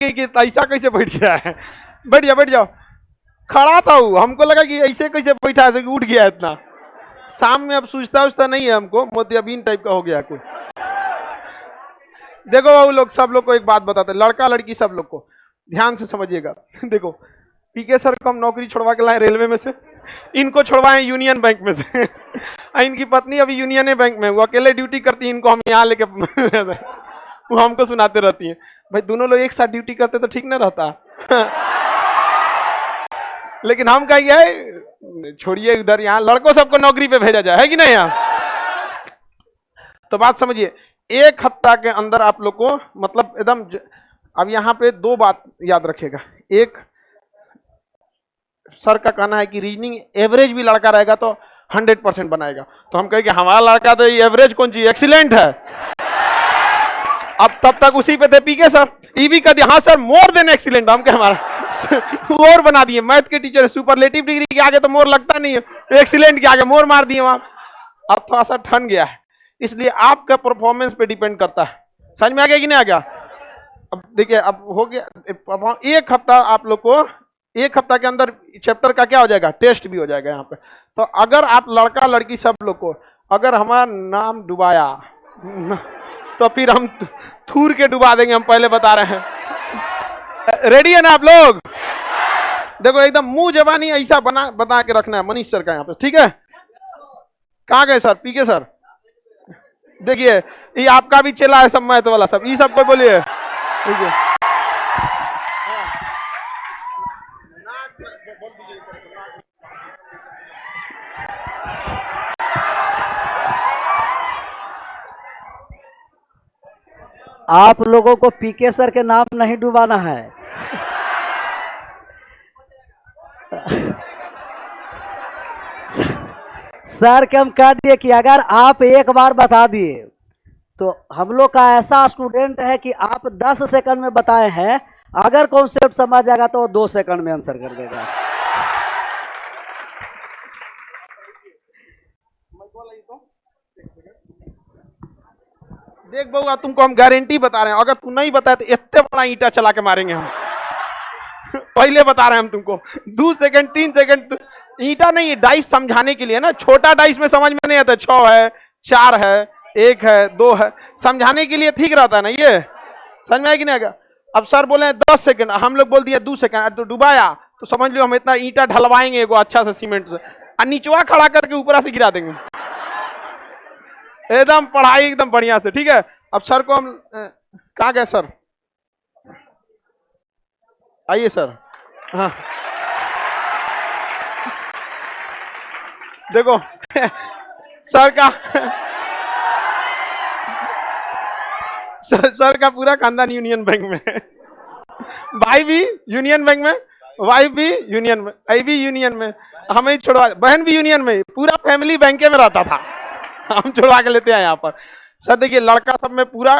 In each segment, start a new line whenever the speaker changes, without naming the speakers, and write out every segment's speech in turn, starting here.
कि ऐसा कैसे बैठ गया है। बैठ जाओ बैठ जाओ। खड़ा था वो, हमको लगा कि ऐसे कैसे बैठा है, उठ गया इतना। शाम में अब सूझता उछता नहीं है हमको, मोतियाबिंद टाइप का हो गया कोई। देखो वो लोग सब लोग को एक बात बताते, लड़का लड़की सब लोग को ध्यान से समझिएगा। देखो पीके सर को हम नौकरी छुड़वा के लाए रेलवे में से, इनको छुड़वाए यूनियन बैंक में से। इनकी पत्नी अभी यूनियन बैंक में, वो अकेले ड्यूटी करती है, इनको हम यहाँ लेके वो हमको सुनाते रहती है। भाई दोनों लोग एक साथ ड्यूटी करते तो ठीक ना रहता। लेकिन हम कहेंगे छोड़िए उधर, यहाँ लड़कों सबको नौकरी पे भेजा जाए, है कि नहीं यहाँ। तो बात समझिए, एक हफ्ता के अंदर आप लोग को मतलब एकदम अब यहाँ पे दो बात याद रखेगा। एक, सर का कहना है कि रीजनिंग एवरेज भी लड़का रहेगा तो 100% बनाएगा। तो हम कहेंगे हमारा लड़का तो ये एवरेज कौन चीज, एक्सीलेंट है। अब तब तक उसी पे थे पीके सर, ईवी का दिया, हाँ सर मोर देन एक्सीलेंट। हम क्या हमारा मोर बना दिए, मैथ के टीचर, सुपरलेटिव डिग्री के आगे तो मोर लगता नहीं है, एक्सीलेंट के आगे मोर मार दिए वहां। अब थोड़ा सा ठन गया है, इसलिए आपका परफॉर्मेंस पे डिपेंड करता है। समझ में आ गया कि नहीं आ गया। अब देखिए अब हो गया एक हफ्ता, आप लोग को एक हफ्ता के अंदर चैप्टर का क्या हो जाएगा, टेस्ट भी हो जाएगा यहाँ पे। तो अगर आप लड़का लड़की सब लोग को अगर हमारा नाम डुबाया तो फिर हम थूर के डुबा देंगे, हम पहले बता रहे हैं। रेडी है ना आप लोग। देखो एकदम मुंह जबानी ऐसा बना के रखना है मनीष सर का यहाँ पे, ठीक है। कहाँ गए सर, पीके सर। देखिए ये आपका भी चला है सब, मैथ वाला सब, ये सब कोई बोलिए, ठीक है।
आप लोगों को पीके सर के नाम नहीं डुबाना है। सर के हम कह दिए कि अगर आप एक बार बता दिए तो हम लोग का ऐसा स्टूडेंट है कि आप 10 सेकंड में बताए हैं, अगर कॉन्सेप्ट समझ जाएगा तो 2 सेकंड में आंसर कर देगा।
देख बउआ तुमको हम गारंटी बता रहे हैं, अगर तू नहीं बताए तो इतने बड़ा ईंटा चला के मारेंगे हम। पहले बता रहे हैं हम तुमको, 2 सेकंड 3 सेकंड ईंटा नहीं, डाइस समझाने के लिए ना, छोटा डाइस में समझ में नहीं आता, 6 है 4 है 1 है 2 है, समझाने के लिए ठीक रहता है ना, ये समझ में आया कि नहीं आएगा। अब सर बोले 10 सेकंड, हम लोग बोल दिए 2 सेकंड, तो डुबाया तो समझ लो हम इतना ईंटा ढलवाएंगे एगो अच्छा से सीमेंट से, और नीचवा खड़ा करके ऊपर से गिरा देंगे, एकदम पढ़ाई एकदम बढ़िया से, ठीक है। अब सर को हम कहाँ गए सर, आइए सर। हाँ देखो सर का सर का पूरा खानदान यूनियन बैंक में है, भाई भी यूनियन बैंक में, वाइफ भी यूनियन में, आई भी यूनियन में, हमें छोड़वा, बहन भी यूनियन में, पूरा फैमिली बैंक में रहता था, हम छुड़वा के लेते हैं यहाँ पर। सर देखिए लड़का सब में पूरा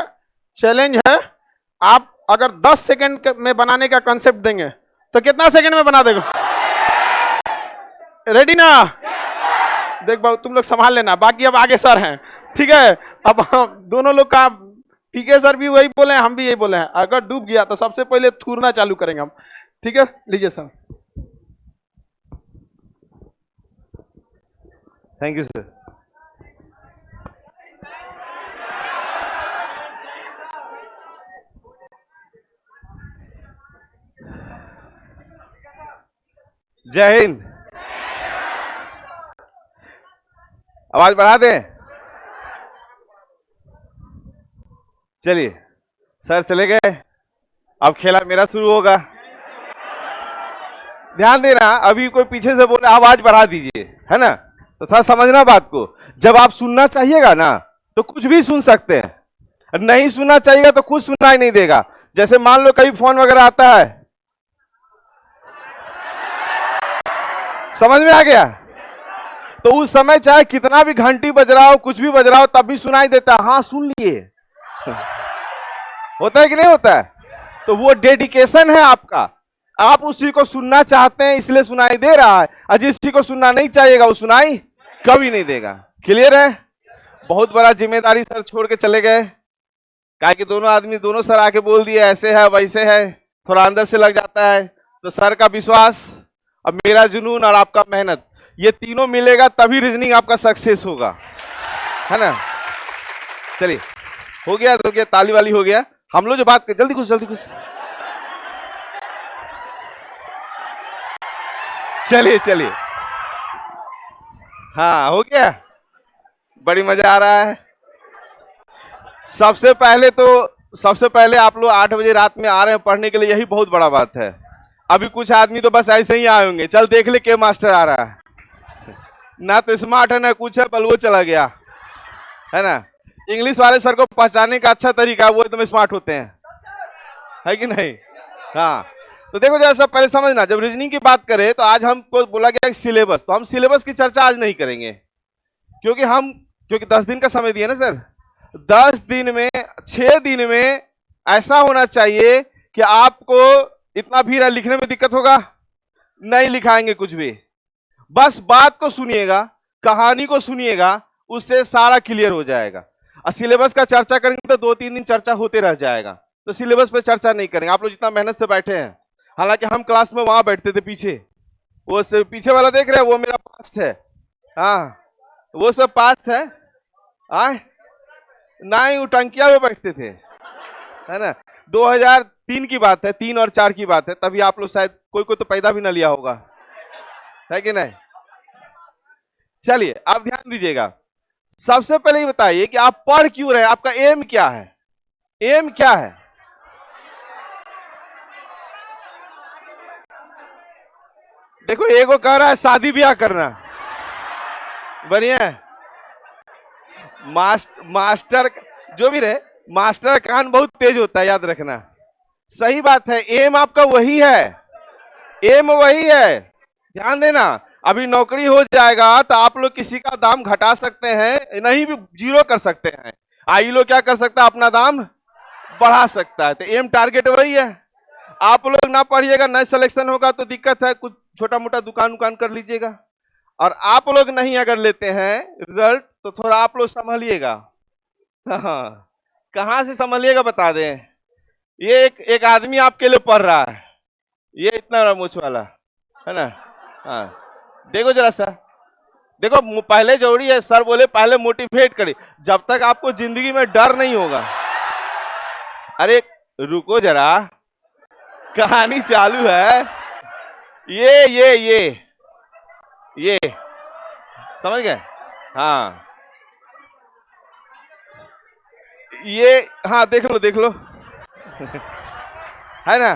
चैलेंज है, आप अगर 10 सेकंड में बनाने का कंसेप्ट देंगे तो कितना सेकंड में बना देगा। रेडी ना। देख बाबू तुम लोग संभाल लेना, बाकी अब आगे सर हैं, ठीक है। अब हम दोनों लोग का, पीके सर भी वही बोले हैं, हम भी यही बोले हैं, अगर डूब गया तो सबसे पहले थूरना चालू करेंगे हम, ठीक है। लीजिए सर।
Thank you sir. जय हिंद। आवाज बढ़ा दें। चलिए सर चले गए, अब खेला मेरा शुरू होगा। ध्यान देना, अभी कोई पीछे से बोले आवाज बढ़ा दीजिए, है ना, तो थोड़ा समझना बात को। जब आप सुनना चाहिएगा ना तो कुछ भी सुन सकते हैं, नहीं सुनना चाहिएगा तो कुछ सुनाई नहीं देगा। जैसे मान लो कहीं फोन वगैरह आता है, समझ में आ गया, तो उस समय चाहे कितना भी घंटी बज रहा हो, कुछ भी बज रहा हो, तब भी सुनाई देता है, हाँ सुन लिए। होता है कि नहीं होता है। तो वो डेडिकेशन है आपका, आप उस चीज को सुनना चाहते हैं इसलिए सुनाई दे रहा है, और जिस चीज को सुनना नहीं चाहिएगा वो सुनाई कभी नहीं देगा। क्लियर है। बहुत बड़ा जिम्मेदारी सर छोड़ के चले गए, काहे कि दोनों आदमी, दोनों सर आके बोल दिए ऐसे है वैसे है, थोड़ा अंदर से लग जाता है। तो सर का विश्वास, अब मेरा जुनून और आपका मेहनत, ये तीनों मिलेगा तभी रीजनिंग आपका सक्सेस होगा, है ना। चलिए हो गया तो क्या, ताली वाली हो गया। हम लोग जो बात कर, जल्दी कुछ चलिए हाँ हो गया, बड़ी मजा आ रहा है। सबसे पहले आप लोग 8 बजे रात में आ रहे हैं पढ़ने के लिए, यही बहुत बड़ा बात है। अभी कुछ आदमी तो बस ऐसे ही आए होंगे, चल देख ले के मास्टर आ रहा है, ना तो स्मार्ट है ना कुछ है, बल वो चला गया, है ना। इंग्लिश वाले सर को पहचानने का अच्छा तरीका है, वो एकदम स्मार्ट होते हैं, है कि नहीं। हाँ तो देखो जरा सब पहले समझना, जब रीजनिंग की बात करें तो आज हमको बोला गया सिलेबस, तो हम सिलेबस की चर्चा आज नहीं करेंगे, क्योंकि 10 दिन का समय दिया ना सर। 10 दिन में 6 दिन में ऐसा होना चाहिए कि आपको इतना भी लिखने में दिक्कत होगा नहीं, लिखाएंगे कुछ भी, बस बात को सुनिएगा, कहानी को सुनिएगा, उससे सारा क्लियर हो जाएगा। और सिलेबस का चर्चा करेंगे तो 2-3 दिन चर्चा होते रह जाएगा, तो सिलेबस पे चर्चा नहीं करेंगे। आप लोग जितना मेहनत से बैठे हैं, हालांकि हम क्लास में वहां बैठते थे पीछे, वो से पीछे वाला देख रहे हैं, वो मेरा पास्ट है, हाँ वो सब पास्ट है। नहीं वो टंकिया में बैठते थे, है ना। 2003 की बात है, 3 और 4 की बात है, तभी आप लोग शायद कोई तो पैदा भी ना लिया होगा, है कि नहीं। चलिए आप ध्यान दीजिएगा, सबसे पहले ये बताइए कि आप पढ़ क्यों रहे हैं, आपका एम क्या है, एम क्या है। देखो एगो कह रहा है शादी ब्याह करना, बढ़िया है। मास्टर जो भी रहे, मास्टर कान बहुत तेज होता है, याद रखना। सही बात है, एम आपका वही है, एम वही है, ध्यान देना। अभी नौकरी हो जाएगा तो आप लोग किसी का दाम घटा सकते हैं, नहीं भी जीरो कर सकते हैं, आई लोग क्या कर सकता है, अपना दाम बढ़ा सकता है। तो एम टारगेट वही है। आप लोग ना पढ़िएगा, न सिलेक्शन होगा तो दिक्कत है, कुछ छोटा मोटा दुकान कर लीजिएगा। और आप लोग नहीं अगर लेते हैं रिजल्ट तो थोड़ा आप लोग संभलिएगा। हाँ कहाँ से संभलिएगा बता दें। ये एक आदमी आपके लिए पढ़ रहा है, ये इतना बड़ा मूछ वाला, है ना। हाँ देखो जरा सा, देखो पहले जरूरी है, सर बोले पहले मोटिवेट करिए, जब तक आपको जिंदगी में डर नहीं होगा। अरे रुको जरा, कहानी चालू है। ये समझ गए। हाँ ये, हाँ देख लो है ना।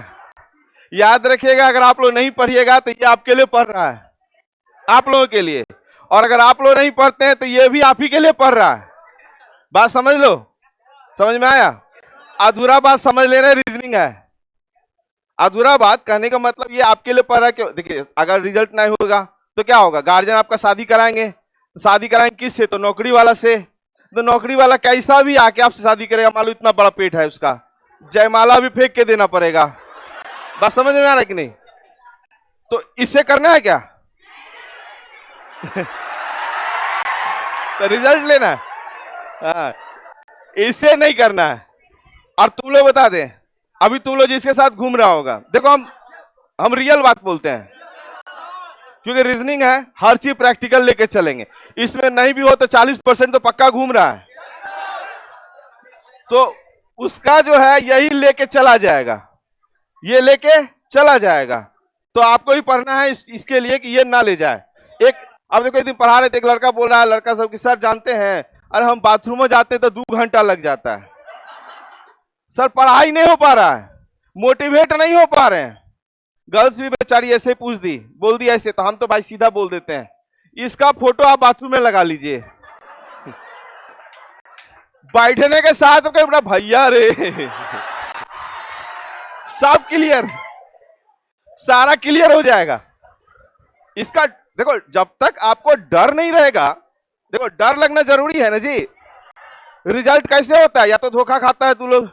याद रखिएगा, अगर आप लोग नहीं पढ़िएगा तो ये आपके लिए पढ़ रहा है, आप लोगों के लिए, और अगर आप लोग नहीं पढ़ते हैं तो ये भी आप ही के लिए पढ़ रहा है। बात समझ लो, समझ में आया। अधूरा बात समझ लेना रीजनिंग है। अधूरा बात कहने का मतलब ये आपके लिए पढ़ रहा है। क्यों, देखिए अगर रिजल्ट नहीं होगा तो क्या होगा, गार्जियन आपका शादी कराएंगे, शादी कराएंगे किससे, तो नौकरी वाला से। तो नौकरी वाला कैसा भी आके आपसे शादी करेगा, मान लो इतना बड़ा पेट है उसका, जयमाला भी फेंक के देना पड़ेगा। बात समझ में आ रहा है कि नहीं। तो इससे करना है क्या तो रिजल्ट लेना है, हाँ इससे नहीं करना है। और तुम लोग बता दें, अभी तुम लोग जिसके साथ घूम रहा होगा, देखो हम रियल बात बोलते हैं, क्योंकि रीजनिंग है, हर चीज प्रैक्टिकल लेके चलेंगे। इसमें नहीं भी हो तो 40% तो पक्का घूम रहा है, तो उसका जो है यही लेके चला जाएगा, ये लेके चला जाएगा। तो आपको ही पढ़ना है इसके लिए कि ये ना ले जाए। अब देखो एक दिन पढ़ा रहे थे, एक लड़का बोल रहा है, लड़का सब कि सर जानते हैं, अरे हम बाथरूम में जाते तो 2 घंटा लग जाता है सर, पढ़ाई नहीं हो पा रहा है, मोटिवेट नहीं हो पा रहे हैं। गर्ल्स भी बेचारी ऐसे ही बोल दी ऐसे, तो हम तो भाई सीधा बोल देते हैं, इसका फोटो आप बाथरूम में लगा लीजिए, बैठने के साथ बड़ा भैया रे सब क्लियर, सारा क्लियर हो जाएगा। इसका देखो, जब तक आपको डर नहीं रहेगा, देखो डर लगना जरूरी है ना जी। रिजल्ट कैसे होता है, या तो धोखा खाता है तू लोग,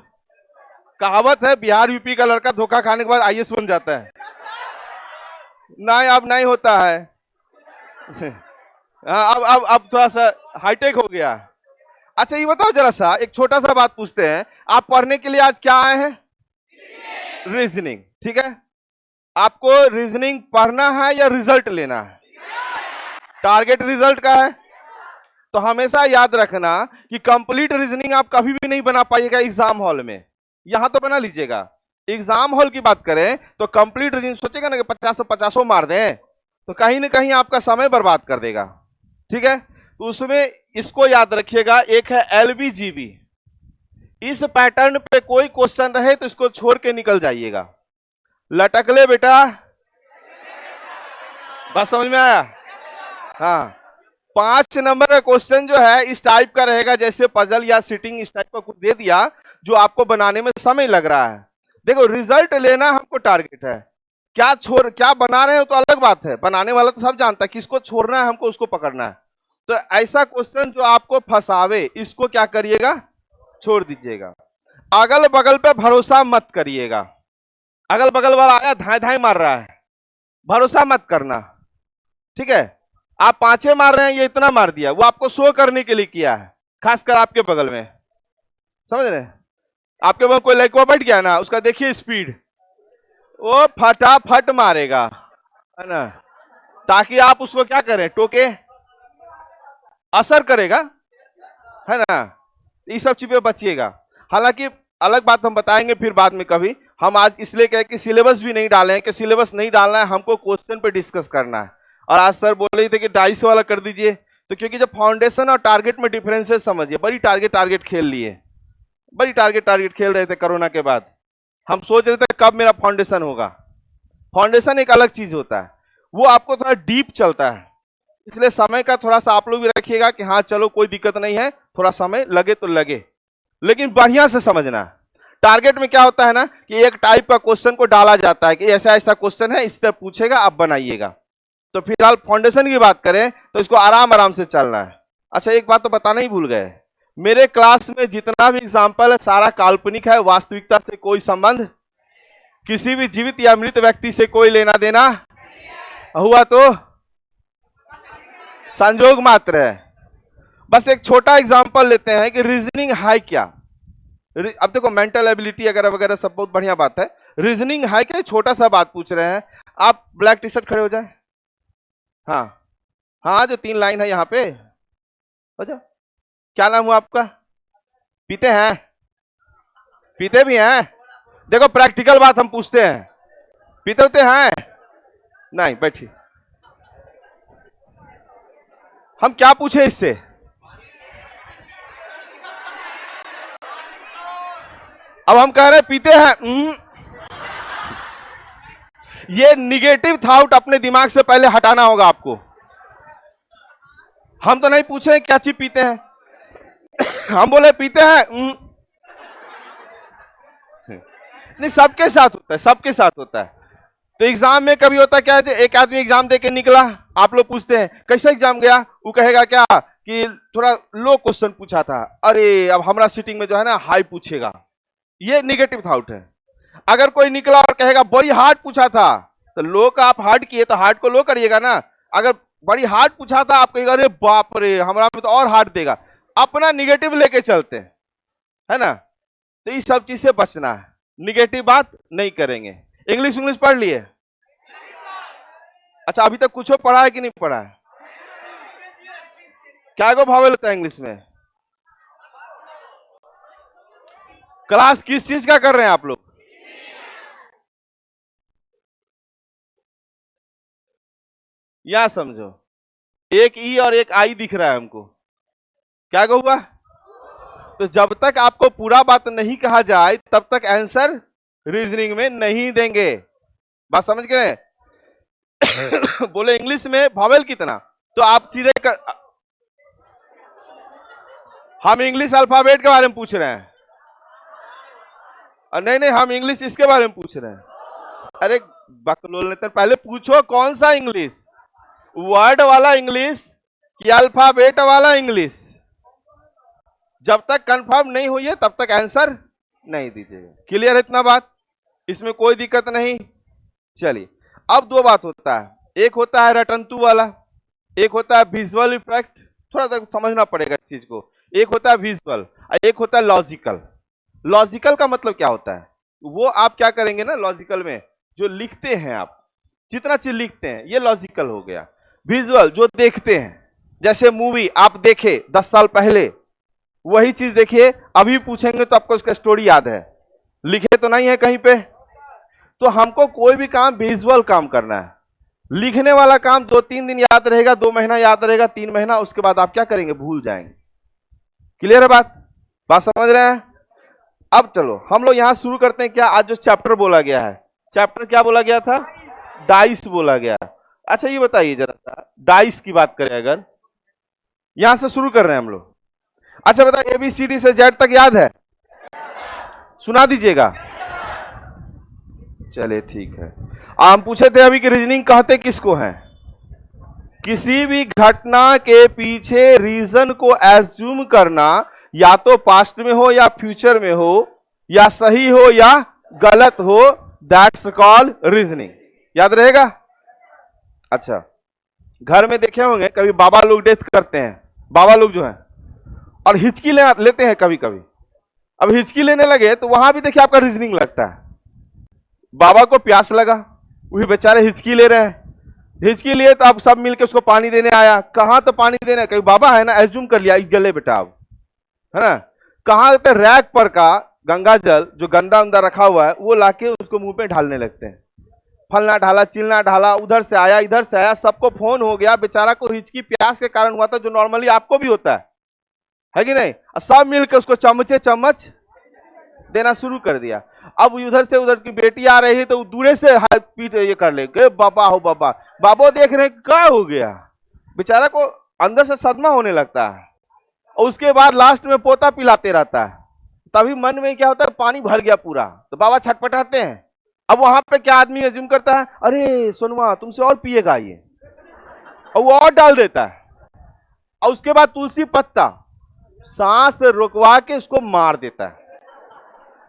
कहावत है बिहार यूपी का लड़का धोखा खाने के बाद आईएएस बन जाता है, नहीं अब नहीं होता है। अब थोड़ा सा हाईटेक हो गया। अच्छा ये बताओ जरा सा, एक छोटा सा बात पूछते हैं, आप पढ़ने के लिए आज क्या आए हैं, रीजनिंग, ठीक है। आपको रीजनिंग पढ़ना है या रिजल्ट लेना है? टारगेट रिजल्ट का है। तो हमेशा याद रखना कि कंप्लीट रीजनिंग आप कभी भी नहीं बना पाइएगा एग्जाम हॉल में। यहां तो बना लीजिएगा। एग्जाम हॉल की बात करें तो कंप्लीट रीजनिंग सोचेगा ना कि 50 मार दें, तो कहीं ना कहीं आपका समय बर्बाद कर देगा, ठीक है। तो उसमें इसको याद रखिएगा। एक है LBGB। इस पैटर्न पे कोई क्वेश्चन रहे तो इसको छोड़ के निकल जाइएगा। लटक ले बेटा, बस समझ में आया? हाँ, 5 नंबर का क्वेश्चन जो है इस टाइप का रहेगा, जैसे पजल या सिटिंग इस टाइप का कुछ दे दिया जो आपको बनाने में समय लग रहा है। देखो, रिजल्ट लेना हमको टारगेट है, क्या बना रहे हो तो अलग बात है, बनाने वाला तो सब जानता है, किसको छोड़ना है हमको उसको पकड़ना है। तो ऐसा क्वेश्चन जो आपको फंसावे इसको क्या करिएगा, छोड़ दीजिएगा। अगल बगल पे भरोसा मत करिएगा। अगल बगल वाला आया धाए धाए मार रहा है, भरोसा मत करना, ठीक है। आप 5 मार रहे हैं, ये इतना मार दिया, वो आपको शो करने के लिए किया है, खासकर आपके बगल में, समझ रहे हैं। आपके बगल कोई लड़का बैठ गया ना, उसका देखिए स्पीड, वो फटाफट मारेगा, है ना, ताकि आप उसको क्या करें, टोके, असर करेगा, है ना। इस सब चीजें बचिएगा। हालांकि अलग बात हम बताएंगे फिर बाद में कभी। हम आज इसलिए कहे कि सिलेबस भी नहीं डाले हैं, कि सिलेबस नहीं डालना है, हमको क्वेश्चन पे डिस्कस करना है। और आज सर बोल रहे थे कि 250 वाला कर दीजिए, तो क्योंकि जब फाउंडेशन और टारगेट में डिफरेंसेस समझिए। बड़ी टारगेट खेल लिए, बड़ी टारगेट खेल रहे थे कोरोना के बाद। हम सोच रहे थे कब मेरा फाउंडेशन होगा। फाउंडेशन एक अलग चीज होता है, वो आपको थोड़ा डीप चलता है, इसलिए समय का थोड़ा सा आप लोग भी रखिएगा कि हाँ चलो कोई दिक्कत नहीं है, थोड़ा समय लगे तो लगे, लेकिन बढ़िया से समझना। टारगेट में क्या होता है ना कि एक टाइप का क्वेश्चन को डाला जाता है कि ऐसा ऐसा क्वेश्चन है, इस तरह पूछेगा, आप बनाइएगा। तो फिलहाल फाउंडेशन की बात करें तो इसको आराम से चलना है। अच्छा, एक बात तो बताना ही भूल गए, मेरे क्लास में जितना भी एग्जाम्पल है सारा काल्पनिक है, वास्तविकता से कोई संबंध, किसी भी जीवित या मृत व्यक्ति से कोई लेना देना हुआ तो संजोग मात्र है। बस एक छोटा एग्जांपल लेते हैं कि रीजनिंग है क्या। अब देखो, मेंटल एबिलिटी वगैरह सब बहुत बढ़िया बात है, रीजनिंग है क्या, छोटा सा बात पूछ रहे हैं। आप ब्लैक टी शर्ट खड़े हो जाए, हाँ हाँ, जो 3 लाइन है यहाँ पे हो जाओ। क्या नाम हुआ आपका? पीते हैं? पीते भी हैं? देखो, प्रैक्टिकल बात हम पूछते हैं, पीते होते हैं? नहीं, बैठिए। हम क्या पूछे इससे? अब हम कह रहे हैं पीते हैं। ये निगेटिव थॉट अपने दिमाग से पहले हटाना होगा आपको। हम तो नहीं पूछे क्या चीज पीते हैं, हम बोले पीते हैं। नहीं, सबके साथ होता है, सबके साथ होता है। तो एग्जाम में कभी होता क्या है, एक आदमी एग्जाम देके निकला, आप लोग पूछते हैं कैसा एग्जाम गया, वो कहेगा क्या कि थोड़ा लो क्वेश्चन पूछा था, अरे अब हमारा सीटिंग में जो है ना हाई पूछेगा। ये निगेटिव थॉट है। अगर कोई निकला और कहेगा बड़ी हार्ड पूछा था, तो लो का आप हार्ड किए तो हार्ड को लो करिएगा ना। अगर बड़ी हार्ड पूछा था, आप कहेगा अरे बाप रे हमारा में तो और हार्ड देगा, अपना निगेटिव लेके चलते हैं, है ना। तो इस सब चीज से बचना है, निगेटिव बात नहीं करेंगे। इंग्लिश पढ़ लिए? अच्छा, अभी तक कुछ पढ़ा है कि नहीं पढ़ा है? क्या को भावेल होता है इंग्लिश में? क्लास किस चीज का कर रहे हैं आप लोग? या समझो, एक ई और एक आई दिख रहा है हमको, क्या को हुआ? तो जब तक आपको पूरा बात नहीं कहा जाए तब तक आंसर रीजनिंग में नहीं देंगे। बात समझ गए? बोले इंग्लिश में भावेल कितना, तो आप सीधे हम इंग्लिश अल्फाबेट के बारे में पूछ रहे हैं। नहीं, हम इंग्लिश इसके बारे में पूछ रहे हैं। अरे बकलोल ने, पहले पूछो कौन सा इंग्लिश, वर्ड वाला इंग्लिश कि अल्फाबेट वाला इंग्लिश। जब तक कंफर्म नहीं हुई है तब तक आंसर नहीं दीजिएगा। क्लियर है इतना बात? इसमें कोई दिक्कत नहीं। चलिए, अब 2 बात होता है, एक होता है रटंतु वाला, एक होता है विजुअल इफेक्ट। थोड़ा सा समझना पड़ेगा इस चीज को। एक होता है विजुअल, एक होता है लॉजिकल। लॉजिकल का मतलब क्या होता है? वो आप क्या करेंगे ना, लॉजिकल में जो लिखते हैं आप, जितना चीज लिखते हैं ये लॉजिकल हो गया। विजुअल जो देखते हैं, जैसे मूवी आप देखे 10 साल पहले, वही चीज देखिए अभी पूछेंगे तो आपको उसका स्टोरी याद है, लिखे तो नहीं है कहीं पे। तो हमको कोई भी काम विजुअल काम करना है। लिखने वाला काम 2-3 दिन याद रहेगा, 2 महीना याद रहेगा, 3 महीना, उसके बाद आप क्या करेंगे, भूल जाएंगे। क्लियर है बात? बात समझ रहे हैं? अब चलो हम लोग यहां शुरू करते हैं। क्या आज जो चैप्टर बोला गया है, चैप्टर क्या बोला गया था? डाइस बोला गया। अच्छा ये बताइए जरा सा, डाइस की बात करें अगर, यहां से शुरू कर रहे हैं हम लोग। अच्छा बताइए, ABCD से Z तक याद है? सुना दीजिएगा। चलिए ठीक है। हम पूछे थे अभी कि रीजनिंग कहते किसको हैं? किसी भी घटना के पीछे रीजन को एज्यूम करना, या तो पास्ट में हो या फ्यूचर में हो, या सही हो या गलत हो, दैट्स कॉल्ड रीजनिंग। याद रहेगा? अच्छा, घर में देखे होंगे कभी बाबा लोग डेथ करते हैं, बाबा लोग जो हैं, और हिचकी लेते हैं कभी कभी। अब हिचकी लेने लगे तो वहां भी देखिए आपका रीजनिंग लगता है। बाबा को प्यास लगा, वही बेचारे हिचकी ले रहे हैं, हिचकी लिए तो आप सब मिलके उसको पानी देने आया। कहां तो पानी देने, कहीं बाबा है ना, एज्यूम कर लिया गले बेटा अब, है ना। कहां तो रैक पर का गंगा जल जो गंदा अंदा रखा हुआ है वो लाके उसको मुंह पे ढालने लगते हैं। फलना ढाला, चिलना ढाला, उधर से आया, इधर से आया, सबको फोन हो गया। बेचारा को हिचकी प्यास के कारण हुआ था, जो नॉर्मली आपको भी होता है कि नहीं। सब मिलकर उसको चम्मचे चम्मच देना शुरू कर दिया। अब उधर से उधर की बेटी आ रही है तो दूरे से हाथ पीट ये कर ले, बाबा हो बाबा। बाबा देख रहे क्या हो गया, बेचारा को अंदर से सदमा होने लगता है। और उसके बाद लास्ट में पोता पिलाते रहता है, तभी मन में क्या होता है, पानी भर गया पूरा, तो बाबा छटपटाते हैं। अब वहां पे क्या आदमी एज्यूम करता है, अरे सोनुआ तुमसे और पिएगा ये, और वो और डाल देता है। और उसके बाद तुलसी पत्ता सांस रुकवा के उसको मार देता है।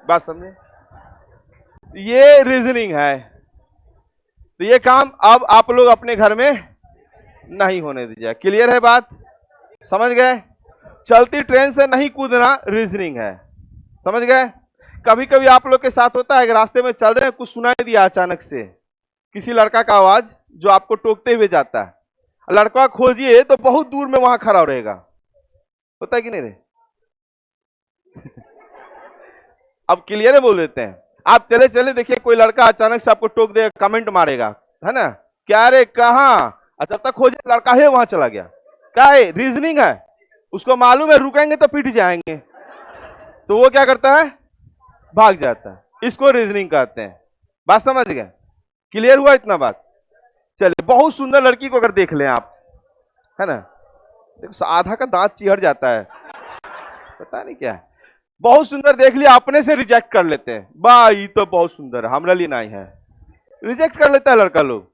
बात समझे? ये रीजनिंग है। तो ये काम अब आप लोग अपने घर में नहीं होने दीजिए। क्लियर है बात? समझ गए? चलती ट्रेन से नहीं कूदना रीजनिंग है। समझ गए? कभी कभी आप लोग के साथ होता है कि रास्ते में चल रहे हैं, कुछ सुनाई दिया अचानक से किसी लड़का का आवाज जो आपको टोकते हुए जाता है, लड़का खोजिए तो बहुत दूर में वहां खड़ा रहेगा। होता है कि नहीं रे? अब क्लियर है बोल देते हैं। आप चले चले देखिए कोई लड़का अचानक से आपको टोक देगा, कमेंट मारेगा, है ना, क्या रे कहां, जब तक खोजे लड़का है वहां चला गया। क्या है? रीजनिंग है। उसको मालूम है रुकेंगे तो पिट जाएंगे, तो वो क्या करता है, भाग जाता है। इसको रीजनिंग कहते हैं। बात समझ गए? क्लियर हुआ इतना बात? चलिए, बहुत सुंदर लड़की को अगर देख लें आप, है ना, देखो आधा का दांत चिढ़ जाता है, पता नहीं क्या है, बहुत सुंदर देख लिया, अपने से रिजेक्ट कर लेते हैं, भाई तो बहुत सुंदर है, हमारा लिए नहीं है, रिजेक्ट कर लेता है लड़का लोग,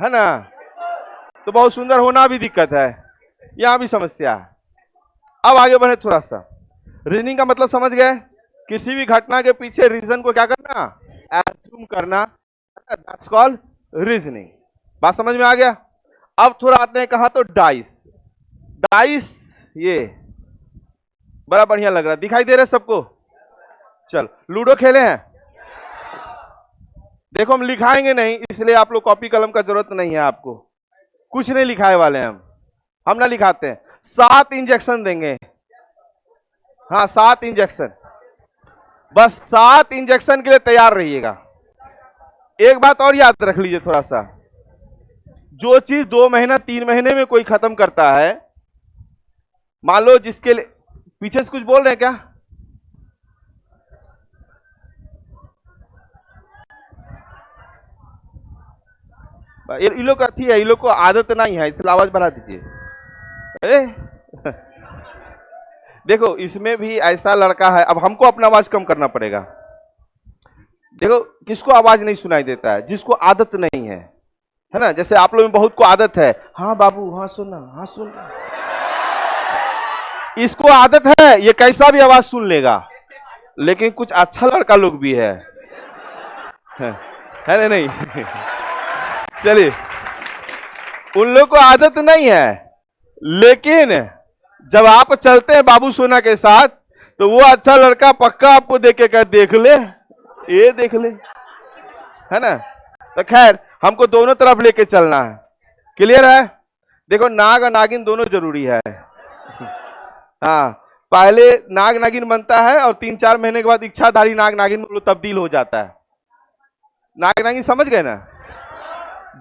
है ना। तो बहुत सुंदर होना भी दिक्कत है, यहां भी समस्या है। अब आगे बढ़े थोड़ा सा। रीजनिंग का मतलब समझ गए? किसी भी घटना के पीछे रीजन को क्या करना, एज्यूम करना, दैट्स कॉल्ड रीजनिंग। बात समझ में आ गया? अब थोड़ा आते हैं कहां, तो डाइस। डाइस ये बड़ा बढ़िया लग रहा है, दिखाई दे रहा है सबको? चल लूडो खेले हैं? देखो हम लिखाएंगे नहीं, इसलिए आप लोग कॉपी कलम का जरूरत नहीं है, आपको कुछ नहीं लिखाए वाले हैं हम ना लिखाते हैं। 7 इंजेक्शन देंगे, हाँ 7 इंजेक्शन, बस 7 इंजेक्शन के लिए तैयार रहिएगा। एक बात और याद रख लीजिए थोड़ा सा, जो चीज 2 महीना 3 महीने में कोई खत्म करता है, मान लो जिसके लिए, पीछे से कुछ बोल रहे हैं क्या? ये लोग का थी है, ये लोग को आदत नहीं है, इसलिए आवाज बढ़ा दीजिए। देखो इसमें भी ऐसा लड़का है, अब हमको अपना आवाज कम करना पड़ेगा। देखो किसको आवाज नहीं सुनाई देता है, जिसको आदत नहीं है ना। जैसे आप लोग में बहुत को आदत है, हाँ बाबू हाँ सुनना, हाँ सुनना, इसको आदत है, ये कैसा भी आवाज सुन लेगा। लेकिन कुछ अच्छा लड़का लोग भी है ना नहीं चलिए, उन लोग को आदत नहीं है, लेकिन जब आप चलते हैं बाबू सोना के साथ, तो वो अच्छा लड़का पक्का आपको देख के कह, देख ले ये देख ले, है ना। तो खैर हमको दोनों तरफ लेके चलना है, क्लियर है। देखो नाग और नागिन दोनों जरूरी है। हाँ, पहले नाग नागिन बनता है और 3-4 महीने के बाद इच्छाधारी नाग नागिन में तब्दील हो जाता है। नाग नागिन समझ गए ना,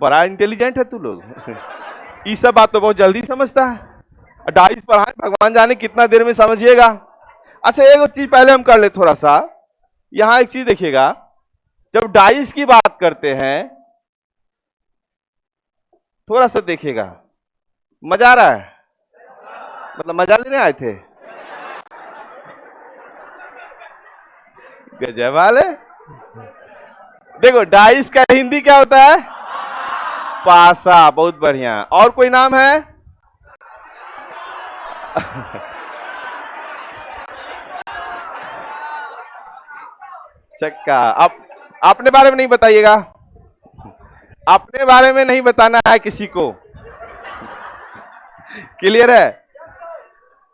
बड़ा इंटेलिजेंट है तू लोग। ये सब बात तो बहुत जल्दी समझता है। डाइस पढ़ाए भगवान जाने कितना देर में समझिएगा। अच्छा एक चीज पहले हम कर ले थोड़ा सा, यहां एक चीज देखिएगा, जब डाइस की बात करते हैं थोड़ा सा देखिएगा, मजा आ रहा है, मतलब मजा लेने आए थे, गजब वाले। देखो डाइस का हिंदी क्या होता है, पासा, बहुत बढ़िया। और कोई नाम है? चक्का। अब अपने बारे में नहीं बताइएगा, अपने बारे में नहीं बताना है किसी को, क्लियर है।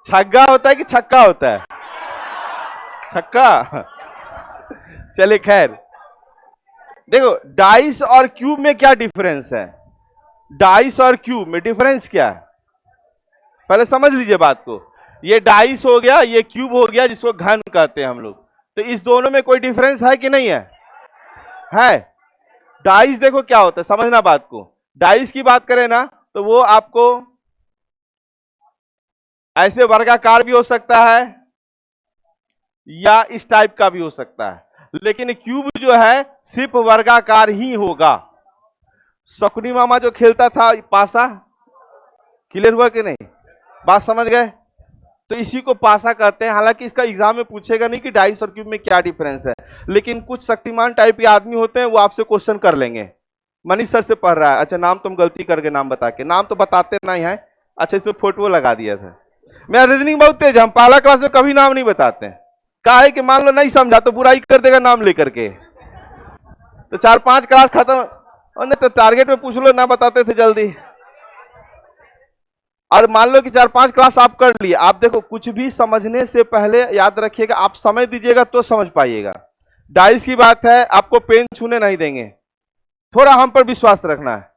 छग्गा होता है कि छक्का होता है? छक्का। चलिए खैर, देखो डाइस और क्यूब में क्या डिफरेंस है, डाइस और क्यूब में डिफरेंस क्या है, पहले समझ लीजिए बात को। ये डाइस हो गया, ये क्यूब हो गया जिसको घन कहते हैं हम लोग। तो इस दोनों में कोई डिफरेंस है कि नहीं है? है। डाइस देखो क्या होता है, समझना बात को। डाइस की बात करें ना तो वो आपको ऐसे वर्गाकार भी हो सकता है या इस टाइप का भी हो सकता है, लेकिन क्यूब जो है सिर्फ वर्गाकार ही होगा। शकुनी मामा जो खेलता था पासा, क्लियर हुआ कि नहीं, बात समझ गए? तो इसी को पासा कहते हैं। हालांकि इसका एग्जाम में पूछेगा नहीं कि डाइस और क्यूब में क्या डिफरेंस है, लेकिन कुछ शक्तिमान टाइप के आदमी होते हैं वो आपसे क्वेश्चन कर लेंगे। मनीष सर से पढ़ रहा है, अच्छा नाम तुम गलती करके नाम बता के, नाम तो बताते नहीं है, अच्छा इसमें फोटो लगा दिया था। मेरा रीजनिंग बहुत तेज, हम पहला क्लास में कभी नाम नहीं बताते हैं। कहा है कि मान लो नहीं समझा तो बुराई कर देगा नाम लेकर के। तो 4-5 क्लास खत्म, तो टारगेट में पूछ लो, ना बताते थे जल्दी। और मान लो कि 4-5 क्लास आप कर लिए, आप देखो कुछ भी समझने से पहले याद रखिएगा, आप समय दीजिएगा तो समझ पाइएगा। डाइस की बात है, आपको पेन छूने नहीं देंगे, थोड़ा हम पर विश्वास रखना है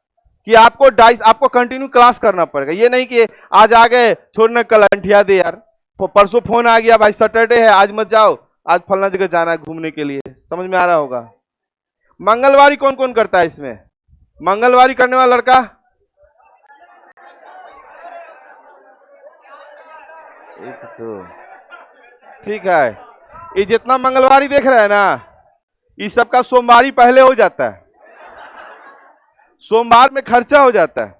कि आपको डाइस, आपको कंटिन्यू क्लास करना पड़ेगा। ये नहीं कि आज आ गए छोड़ने कल अंठिया दे यार, परसों फोन आ गया भाई सैटरडे है आज मत जाओ, आज फलना जगह जाना है घूमने के लिए। समझ में आ रहा होगा। मंगलवारी कौन कौन करता है इसमें? मंगलवारी करने वाला लड़का, एक तो ठीक है। ये जितना मंगलवारी देख रहे हैं ना, इस सब का सोमवारी पहले हो जाता है, सोमवार में खर्चा हो जाता है,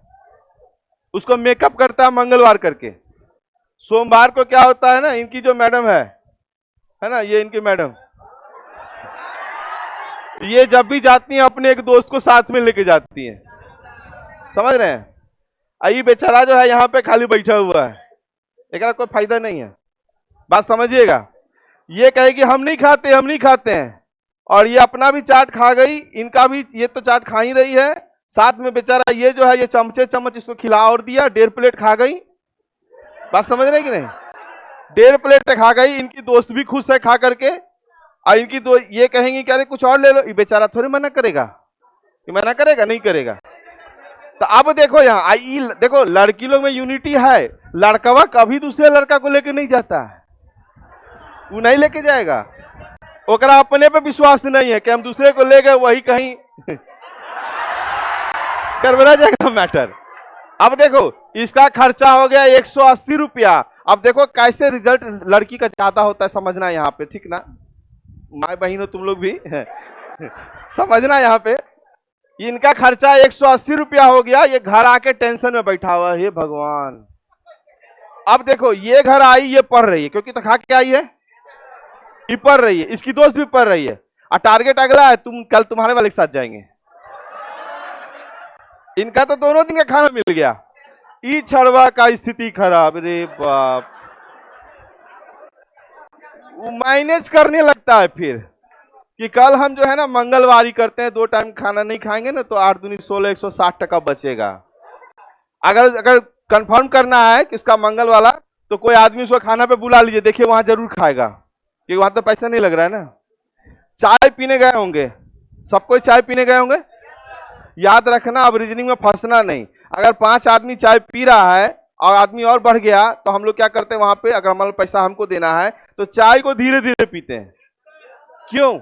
उसको मेकअप करता है मंगलवार करके। सोमवार को क्या होता है ना, इनकी जो मैडम है ना, ये इनकी मैडम, ये जब भी जाती हैं अपने एक दोस्त को साथ में लेके जाती हैं, समझ रहे हैं। ये बेचारा जो है यहाँ पे खाली बैठा हुआ है, एकरा कोई फायदा नहीं है, बात समझिएगा। ये कहेगी हम नहीं खाते, हम नहीं खाते हैं, और ये अपना भी चाट खा गई, इनका भी ये तो चाट खा ही रही है, साथ में बेचारा ये जो है ये चमचे चम्मच इसको खिला और दिया, 1.5 प्लेट खा गई। बात समझ रहे कि नहीं? 1.5 प्लेट खा गई, इनकी दोस्त भी खुश है खा करके, और इनकी दो ये कहेंगी कि अरे कुछ और ले लो, ये बेचारा थोड़ी मना करेगा, ये मना करेगा नहीं करेगा। तो अब देखो यहाँ आई, देखो लड़की लोग में यूनिटी है, लड़कवा कभी दूसरे लड़का को लेके नहीं जाता है, वो नहीं लेके जाएगा, ओकरा अपने पे विश्वास नहीं है कि हम दूसरे को ले गए वही कहीं गड़बड़ा जाएगा मैटर। अब देखो इसका खर्चा हो गया 180 रुपया। अब देखो कैसे रिजल्ट लड़की का ज्यादा होता है, समझना यहाँ पे, ठीक ना माय बहन हो तुम लोग भी समझना यहाँ पे। इनका खर्चा 180 रुपया हो गया, ये घर आके टेंशन में बैठा हुआ है, हे भगवान। अब देखो ये घर आई, ये पढ़ रही है क्योंकि तो खा के आई है, ये पढ़ रही है, इसकी दोस्त भी पढ़ रही है, और टारगेट अगला है तुम कल तुम्हारे वाले के साथ जाएंगे। इनका तो दोनों दिन का खाना मिल गया, ई छड़वा का स्थिति खराब, रे बाप। वो मैनेज करने लगता है फिर कि कल हम जो है ना मंगलवारी करते हैं, 2 टाइम खाना नहीं खाएंगे ना तो 8 दूनी 16, 160 टका बचेगा। अगर कंफर्म करना है कि इसका मंगल वाला, तो कोई आदमी उसको खाना पे बुला लीजिए, देखिए वहां जरूर खाएगा, क्योंकि वहां तो पैसा नहीं लग रहा है ना। चाय पीने गए होंगे, सब कोई चाय पीने गए होंगे। याद रखना, अब रीजनिंग में फंसना नहीं। अगर 5 आदमी चाय पी रहा है और आदमी और बढ़ गया तो हम लोग क्या करते हैं वहां पे, अगर हमारा पैसा हमको देना है तो चाय को धीरे धीरे पीते हैं। क्यों?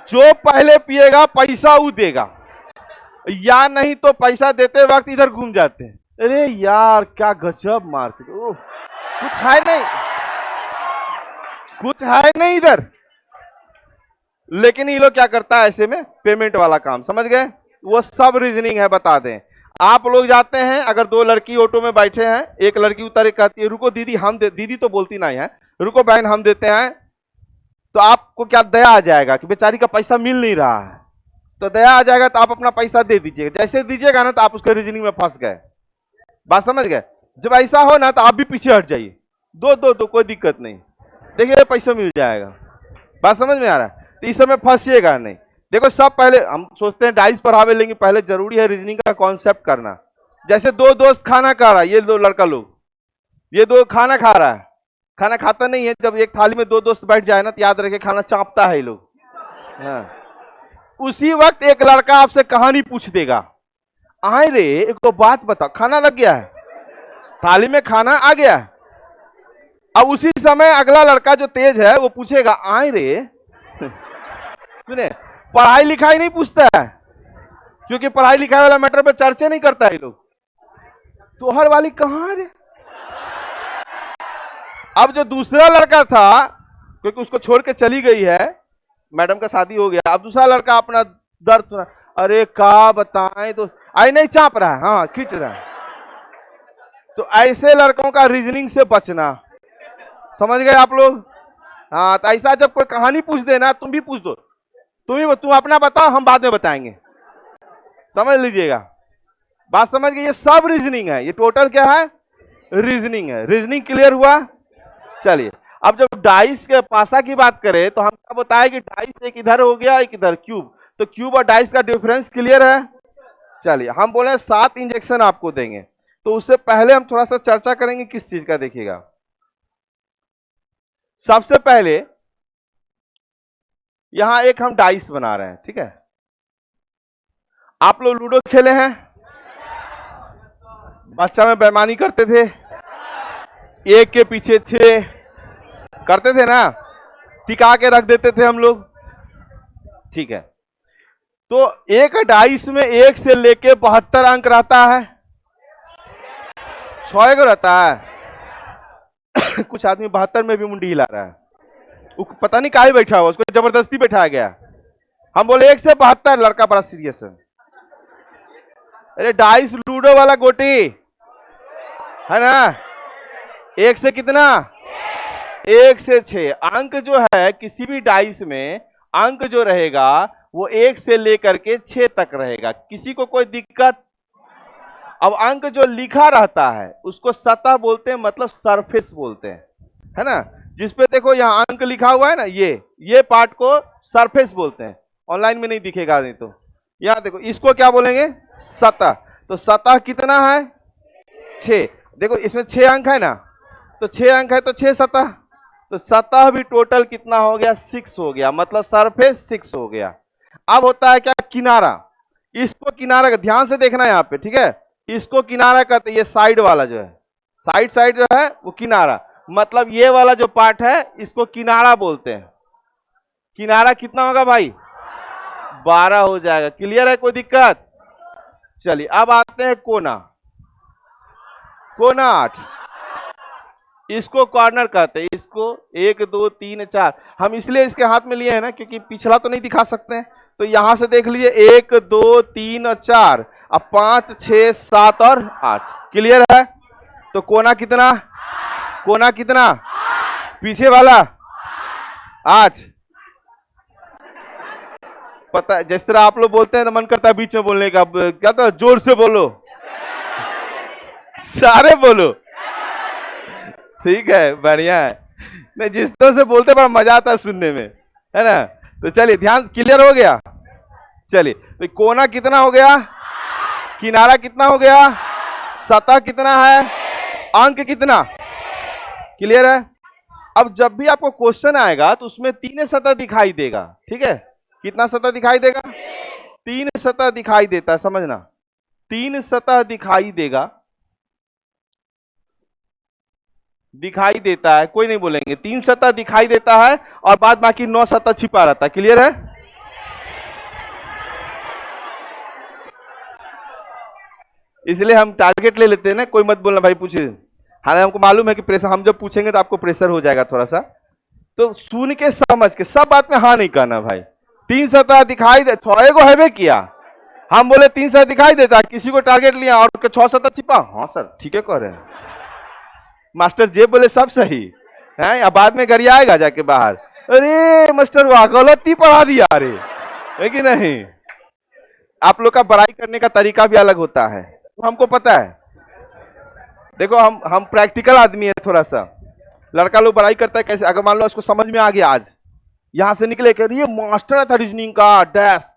जो पहले पिएगा पैसा वो देगा, या नहीं तो पैसा देते वक्त इधर घूम जाते हैं। अरे यार क्या गजब मार्केट, कुछ है नहीं, कुछ है नहीं इधर। लेकिन ये लोग क्या करता है ऐसे में, पेमेंट वाला काम, समझ गए? वो सब रीजनिंग है। बता दें, आप लोग जाते हैं, अगर 2 लड़की ऑटो में बैठे हैं, एक लड़की उतर के कहती है रुको दीदी हम दे, दीदी तो बोलती नहीं है, रुको बहन हम देते हैं, तो आपको क्या दया आ जाएगा कि बेचारी का पैसा मिल नहीं रहा है, तो दया आ जाएगा तो आप अपना पैसा दे दीजिएगा। जैसे दीजिएगा ना तो आप उसके रीजनिंग में फंस गए। बात समझ गए? जब ऐसा हो ना तो आप भी पीछे हट जाइए, दो दो तो कोई दिक्कत नहीं, देखिए पैसा मिल जाएगा। बात समझ में आ रहा है? तो इस समय फंसिएगा नहीं। देखो सब पहले हम सोचते हैं डाइस पढ़ावे, लेकिन पहले जरूरी है रीजनिंग का कॉन्सेप्ट करना। जैसे 2 दोस्त खाना खा रहा है, ये 2 लड़का लोग, ये 2 खाना खा रहा है, खाना खाता नहीं है। जब एक थाली में 2 दोस्त बैठ जाए ना तो याद रखे खाना चापता है ये लोग। हाँ। उसी वक्त एक लड़का आपसे कहानी पूछ देगा, आए रे एक तो बात बता, खाना लग गया है, थाली में खाना आ गया है। अब उसी समय अगला लड़का जो तेज है वो पूछेगा, आए रे सुने, पढ़ाई लिखाई नहीं पूछता है, क्योंकि पढ़ाई लिखाई वाला मैटर पे चर्चा नहीं करता है लोग। तोहर वाली कहां रे? अब जो दूसरा लड़का था, क्योंकि उसको छोड़ के चली गई है, मैडम का शादी हो गया, अब दूसरा लड़का अपना दर्द सुना, अरे का बताएं, तो आई नहीं चाप रहा है, हाँ खींच रहा है। तो ऐसे लड़कों का रीजनिंग से बचना, समझ गए आप लोग? हाँ, तो ऐसा जब कोई कहानी पूछ देना, तुम भी पूछ दो, तुम अपना बताओ, हम बाद में बताएंगे, समझ लीजिएगा। बात समझ गए? ये सब रीजनिंग है, ये टोटल क्या है? रीजनिंग है। रीजनिंग क्लियर हुआ? चलिए, अब जब डाइस के पासा की बात करें तो हम क्या बताएं कि डाइस एक इधर हो गया, एक इधर, क्यूब। तो क्यूब और डाइस का डिफरेंस क्लियर है? चलिए, हम बोले 7 इंजेक्शन आपको देंगे, तो उससे पहले हम थोड़ा सा चर्चा करेंगे किस चीज का। देखिएगा, सबसे पहले यहां एक हम डाइस बना रहे हैं, ठीक है? आप लोग लूडो खेले हैं? बच्चा में बेईमानी करते थे, 1 के पीछे 6 करते थे ना, टिका के रख देते थे हम लोग, ठीक है? तो एक डाइस में 1 से लेके 72 अंक रहता है, 6 को रहता है। कुछ आदमी 72 में भी मुंडी हिला रहा है, पता नहीं काहे बैठा हुआ, उसको जबरदस्ती बैठाया गया। हम बोले 1 से 72, लड़का बड़ा सीरियस है। अरे डाइस लूडो वाला गोटी है ना, 1 से कितना? 1 से 6 अंक जो है किसी भी डाइस में, अंक जो रहेगा वो 1 से लेकर के 6 तक रहेगा। किसी को कोई दिक्कत? अब अंक जो लिखा रहता है उसको सतह बोलते हैं, मतलब सरफेस बोलते हैं, है ना? जिसपे देखो यहाँ अंक लिखा हुआ है ना, ये पार्ट को सरफेस बोलते हैं। ऑनलाइन में नहीं दिखेगा, नहीं तो यहाँ देखो, इसको क्या बोलेंगे? सतह। तो सतह कितना है? 6। देखो इसमें 6 अंक है ना, तो 6 अंक है तो 6 सतह, तो सतह भी टोटल कितना हो गया? 6 हो गया, मतलब सरफेस 6 हो गया। अब होता है क्या? किनारा। इसको किनारा का ध्यान से देखना यहाँ पे, ठीक है? इसको किनारा कहते हैं, ये साइड वाला जो है, साइड जो है वो किनारा, मतलब ये वाला जो पार्ट है इसको किनारा बोलते हैं। किनारा कितना होगा भाई? 12 हो जाएगा। क्लियर है? कोई दिक्कत? चलिए, अब आते हैं कोना। कोना 8, इसको कॉर्नर कहते हैं। इसको 1 2 3 4 हम इसलिए इसके हाथ में लिए हैं ना, क्योंकि पिछला तो नहीं दिखा सकते हैं, तो यहां से देख लीजिए 1 2 3 और 4, अब 5 6 7 और 8। क्लियर है? तो कोना कितना? कोना कितना? पीछे वाला 8। पता, जिस तरह आप लोग बोलते हैं तो मन करता है बीच में बोलने का, क्या तो जोर से बोलो, सारे बोलो, ठीक है? बढ़िया है। नहीं, जिस तरह से बोलते बड़ा मजा आता है सुनने में, है ना? तो चलिए, ध्यान, क्लियर हो गया? चलिए, तो कोना कितना हो गया? किनारा कितना हो गया? सतह कितना है? अंक कितना? क्लियर है? अब जब भी आपको क्वेश्चन आएगा तो उसमें 3 सतह दिखाई देगा, ठीक है? कितना सतह दिखाई देगा? 3 सतह दिखाई देता है, समझना। 3 सतह दिखाई देगा, दिखाई देता है, कोई नहीं बोलेंगे। 3 सतह दिखाई देता है और बाद बाकी 9 सतह छिपा रहता है। क्लियर है? इसलिए हम टारगेट ले लेते हैं ना, कोई मत बोलना भाई पूछे। हालांकि हमको मालूम है कि प्रेशर, हम जब पूछेंगे तो आपको प्रेशर हो जाएगा थोड़ा सा, तो सुन के समझ के सब बात में हाँ नहीं कहना भाई। 3 सतह दिखाई दे, 6 को हैवे किया, हम बोले 3 सतह दिखाई देता, किसी को टारगेट लिया और 6 सतह छिपा। हाँ सर ठीक है कह रहे हैं मास्टर, जे बोले सब सही है, या बाद में गरिया आएगा जाके बाहर, अरे मास्टर वाह गलती पढ़ा दिया, अरे है कि नहीं? आप लोग का बड़ाई करने का तरीका भी अलग होता है, तो हमको पता है। देखो हम प्रैक्टिकल आदमी है, थोड़ा सा लड़का लोग बड़ाई करता है कैसे, अगर मान लो उसको समझ में आ गया, आज यहां से निकले कर ये मास्टर था रीजनिंग का, डैश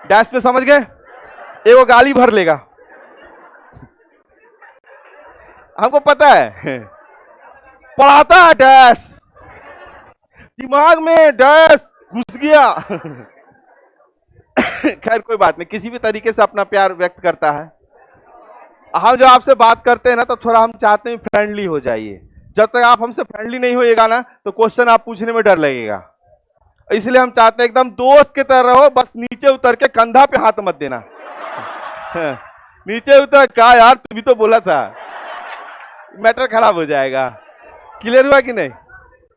डैश में समझ गए, एगो गाली भर लेगा, हमको पता है पढ़ाता है डैश, दिमाग में डैश घुस गया। खैर कोई बात नहीं, किसी भी तरीके से अपना प्यार व्यक्त करता है। हम जब आपसे बात करते हैं ना तो थोड़ा हम चाहते हैं फ्रेंडली हो जाइए। जब तक आप हमसे फ्रेंडली नहीं होएगा ना तो क्वेश्चन आप पूछने में डर लगेगा, इसलिए हम चाहते हैं एकदम दोस्त की तरह रहो, बस नीचे उतर के कंधा पे हाथ मत देना। नीचे उतर, कहा यार तू भी तो बोला था, मैटर खराब हो जाएगा। क्लियर हुआ कि नहीं?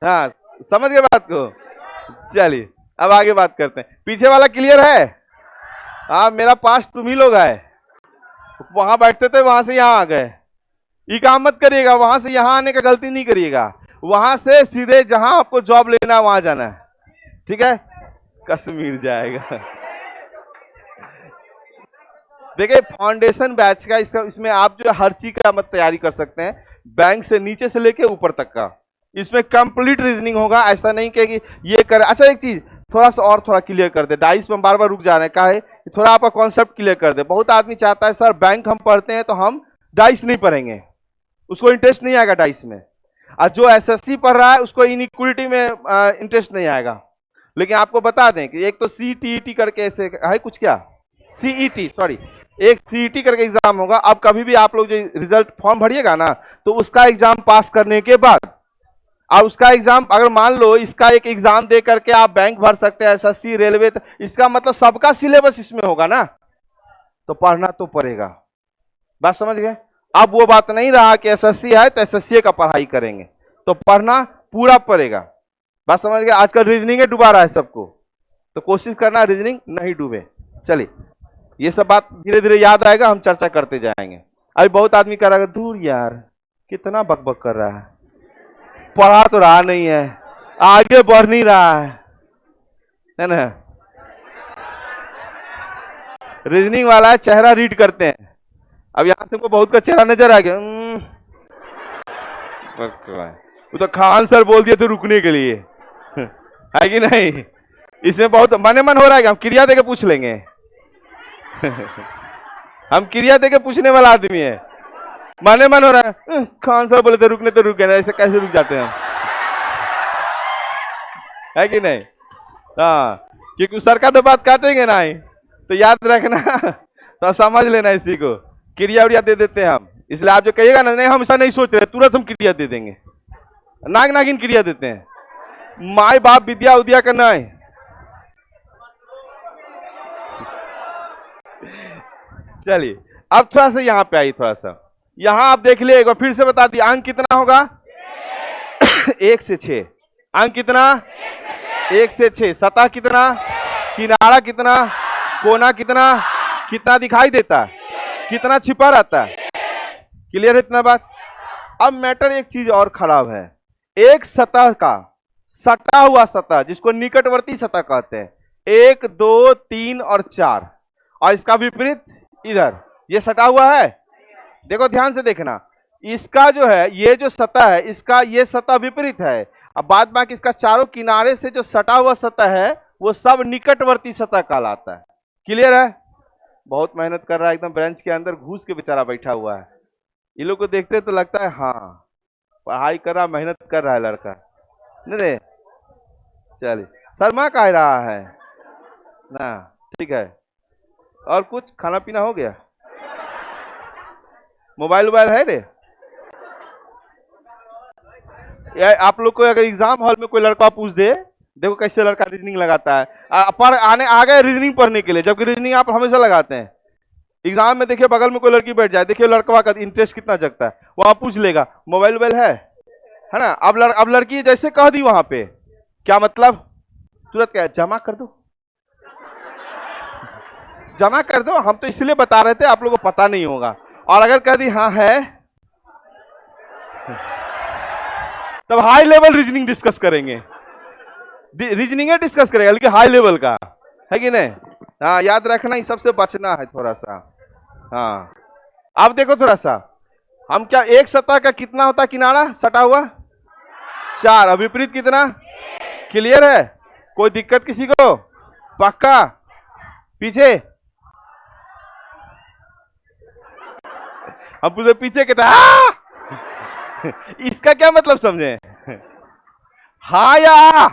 हाँ समझ गए बात को? चलिए अब आगे बात करते हैं। पीछे वाला क्लियर है? हाँ मेरा पास तुम ही लोग आए, वहां बैठते थे वहां से यहां आ गए। ये काम मत करिएगा, वहां से यहां आने का गलती नहीं करिएगा, वहां से सीधे जहां आपको जॉब लेना है वहां जाना है, ठीक है? कश्मीर जाएगा। देखिए फाउंडेशन बैच का इसमें आप जो हर चीज का मत तैयारी कर सकते हैं, बैंक से नीचे से लेके ऊपर तक का इसमें कंप्लीट रीजनिंग होगा। ऐसा नहीं कि ये कर। अच्छा एक चीज थोड़ा सा और थोड़ा क्लियर कर दे, डाइस में बार बार रुक जा रहे हैं, काहे? थोड़ा आपका कॉन्सेप्ट क्लियर कर दे। बहुत आदमी चाहता है सर बैंक हम पढ़ते हैं तो हम डाइस नहीं पढ़ेंगे, उसको इंटरेस्ट नहीं आएगा डाइस में, और जो एसएससी पढ़ रहा है उसको इनइक्वालिटी में इंटरेस्ट नहीं आएगा। लेकिन आपको बता दें कि एक तो सीटीईटी करके ऐसे है कुछ, क्या सीईटी, सॉरी एक सीईटी करके एग्जाम होगा। अब कभी भी आप लोग जो रिजल्ट फॉर्म भरिएगा ना तो उसका एग्जाम पास करने के बाद आप उसका एग्जाम, अगर मान लो इसका एक एग्जाम दे करके आप बैंक भर सकते हैं, एसएससी रेलवे, इसका मतलब सबका सिलेबस इसमें होगा ना, तो पढ़ना तो पड़ेगा। बात समझ गए? अब वो बात नहीं रहा कि एसएससी है तो एसएससी का पढ़ाई करेंगे, तो पढ़ना पूरा पड़ेगा। बात समझ गए? आजकल रीजनिंग डुबा रहा है सबको, तो कोशिश करना रीजनिंग नहीं डूबे। चलिए ये सब बात धीरे धीरे याद आएगा, हम चर्चा करते जाएंगे। अभी बहुत आदमी कह रहा है दूर यार कितना बकबक कर रहा है, पढ़ा तो रहा नहीं है, आगे बढ़ नहीं रहा है ना? रीजनिंग वाला चेहरा रीड करते हैं। अब यहां से बहुत का चेहरा नजर आ गया, वो तो खान सर बोल दिए थे रुकने के लिए, है कि नहीं? इसमें बहुत मन मन हो रहा है कि हम क्रिया देके पूछ लेंगे। हम क्रिया देके पूछने वाला आदमी है, माने मन हो रहा है खान साहब बोले थे रुकने तो रुक गए, ऐसे कैसे रुक जाते हैं हम, है कि नहीं? हाँ क्योंकि सर का तो बात काटेंगे ना ही, तो याद रखना, तो समझ लेना इसी को, क्रिया उरिया दे देते हैं हम। इसलिए आप जो कहिएगा ना नहीं हम ऐसा नहीं सोच रहे, तुरंत हम क्रिया दे देंगे, नाग नागिन क्रिया देते हैं, माई बाप विद्या उद्या करना है। चलिए अब थोड़ा सा यहाँ पे आई, थोड़ा सा यहां आप देख लिए, एक बार फिर से बता दिए अंक कितना होगा? 1 से 6। अंक कितना? 1 से 6। सतह कितना? किनारा कितना? कोना कितना? कितना दिखाई देता है? कितना छिपा रहता है? क्लियर है इतना बात? अब मैटर एक चीज और खराब है, एक सतह का सटा हुआ सतह जिसको निकटवर्ती सतह कहते हैं, 1 2 3 और 4, और इसका विपरीत इधर ये सटा हुआ है। देखो ध्यान से देखना, इसका जो है ये जो सतह है इसका ये सतह विपरीत है। अब बाद बाकी इसका चारों किनारे से जो सटा हुआ सतह है वो सब निकटवर्ती सतह कहलाता है। क्लियर है? बहुत मेहनत कर रहा है, एकदम ब्रेंच के अंदर घुस के बेचारा बैठा हुआ है। ये लोग को देखते तो लगता है हाँ पढ़ाई कर रहा, मेहनत कर रहा है लड़का, नहीं रे? चलिए, शर्मा कह रहा है ना, ठीक है। और कुछ खाना पीना हो गया? मोबाइल वोबाइल है रे? आप लोग को अगर एग्जाम हॉल में कोई लड़का पूछ दे, देखो कैसे लड़का रीजनिंग लगाता है, पर आने आ गए रीजनिंग पढ़ने के लिए, जबकि रीजनिंग आप हमेशा लगाते हैं। एग्जाम में देखिए बगल में कोई लड़की बैठ जाए, देखिए लड़का का इंटरेस्ट कितना जगता है, वहां पूछ लेगा मोबाइल वोबाइल है ना? अब लड़की जैसे कह दी वहां पे, क्या मतलब? तुरंत क्या, जमा कर दो, जमा कर दो। हम तो इसलिए बता रहे थे, आप लोगों को पता नहीं होगा। और अगर कह दी हाँ है, तब हाई लेवल रीजनिंग डिस्कस करेंगे, रीजनिंग डिस्कस करेगा, लेकिन हाई लेवल का, है कि नहीं? हाँ, याद रखना, इस सबसे बचना है थोड़ा सा। हाँ, अब देखो थोड़ा सा, हम क्या, एक सतह का कितना होता है किनारा सटा हुआ? 4। अब विपरीत कितना? क्लियर है? कोई दिक्कत किसी को? पक्का? पीछे अब पूछे पीछे कितना? इसका क्या मतलब समझे? हाँ या?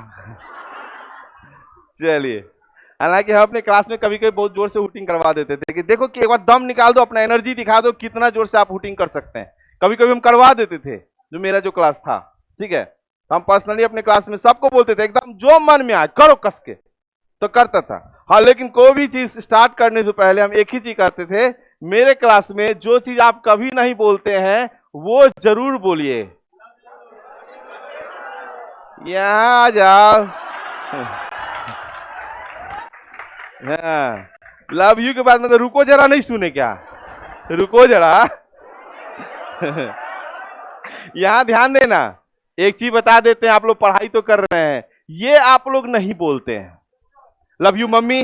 चलिए, हालांकि हम अपने क्लास में कभी कभी बहुत जोर से हुटिंग करवा देते थे कि देखो कि एक बार दम निकाल दो, अपना एनर्जी दिखा दो, कितना जोर से आप हुटिंग कर सकते हैं। कभी कभी हम करवा देते थे, जो मेरा जो क्लास था, ठीक है, हम पर्सनली अपने क्लास में सबको बोलते थे एकदम जो मन में आए करो कस के, तो करता था। हाँ, लेकिन कोई भी चीज स्टार्ट करने से पहले हम एक ही चीज करते थे, मेरे क्लास में जो चीज आप कभी नहीं बोलते हैं वो जरूर बोलिए। यहां आ जाओ। लव यू के बाद मतलब रुको जरा नहीं सुने क्या? रुको जरा। यहां ध्यान देना, एक चीज बता देते हैं, आप लोग पढ़ाई तो कर रहे हैं, ये आप लोग नहीं बोलते हैं। Love you mummy,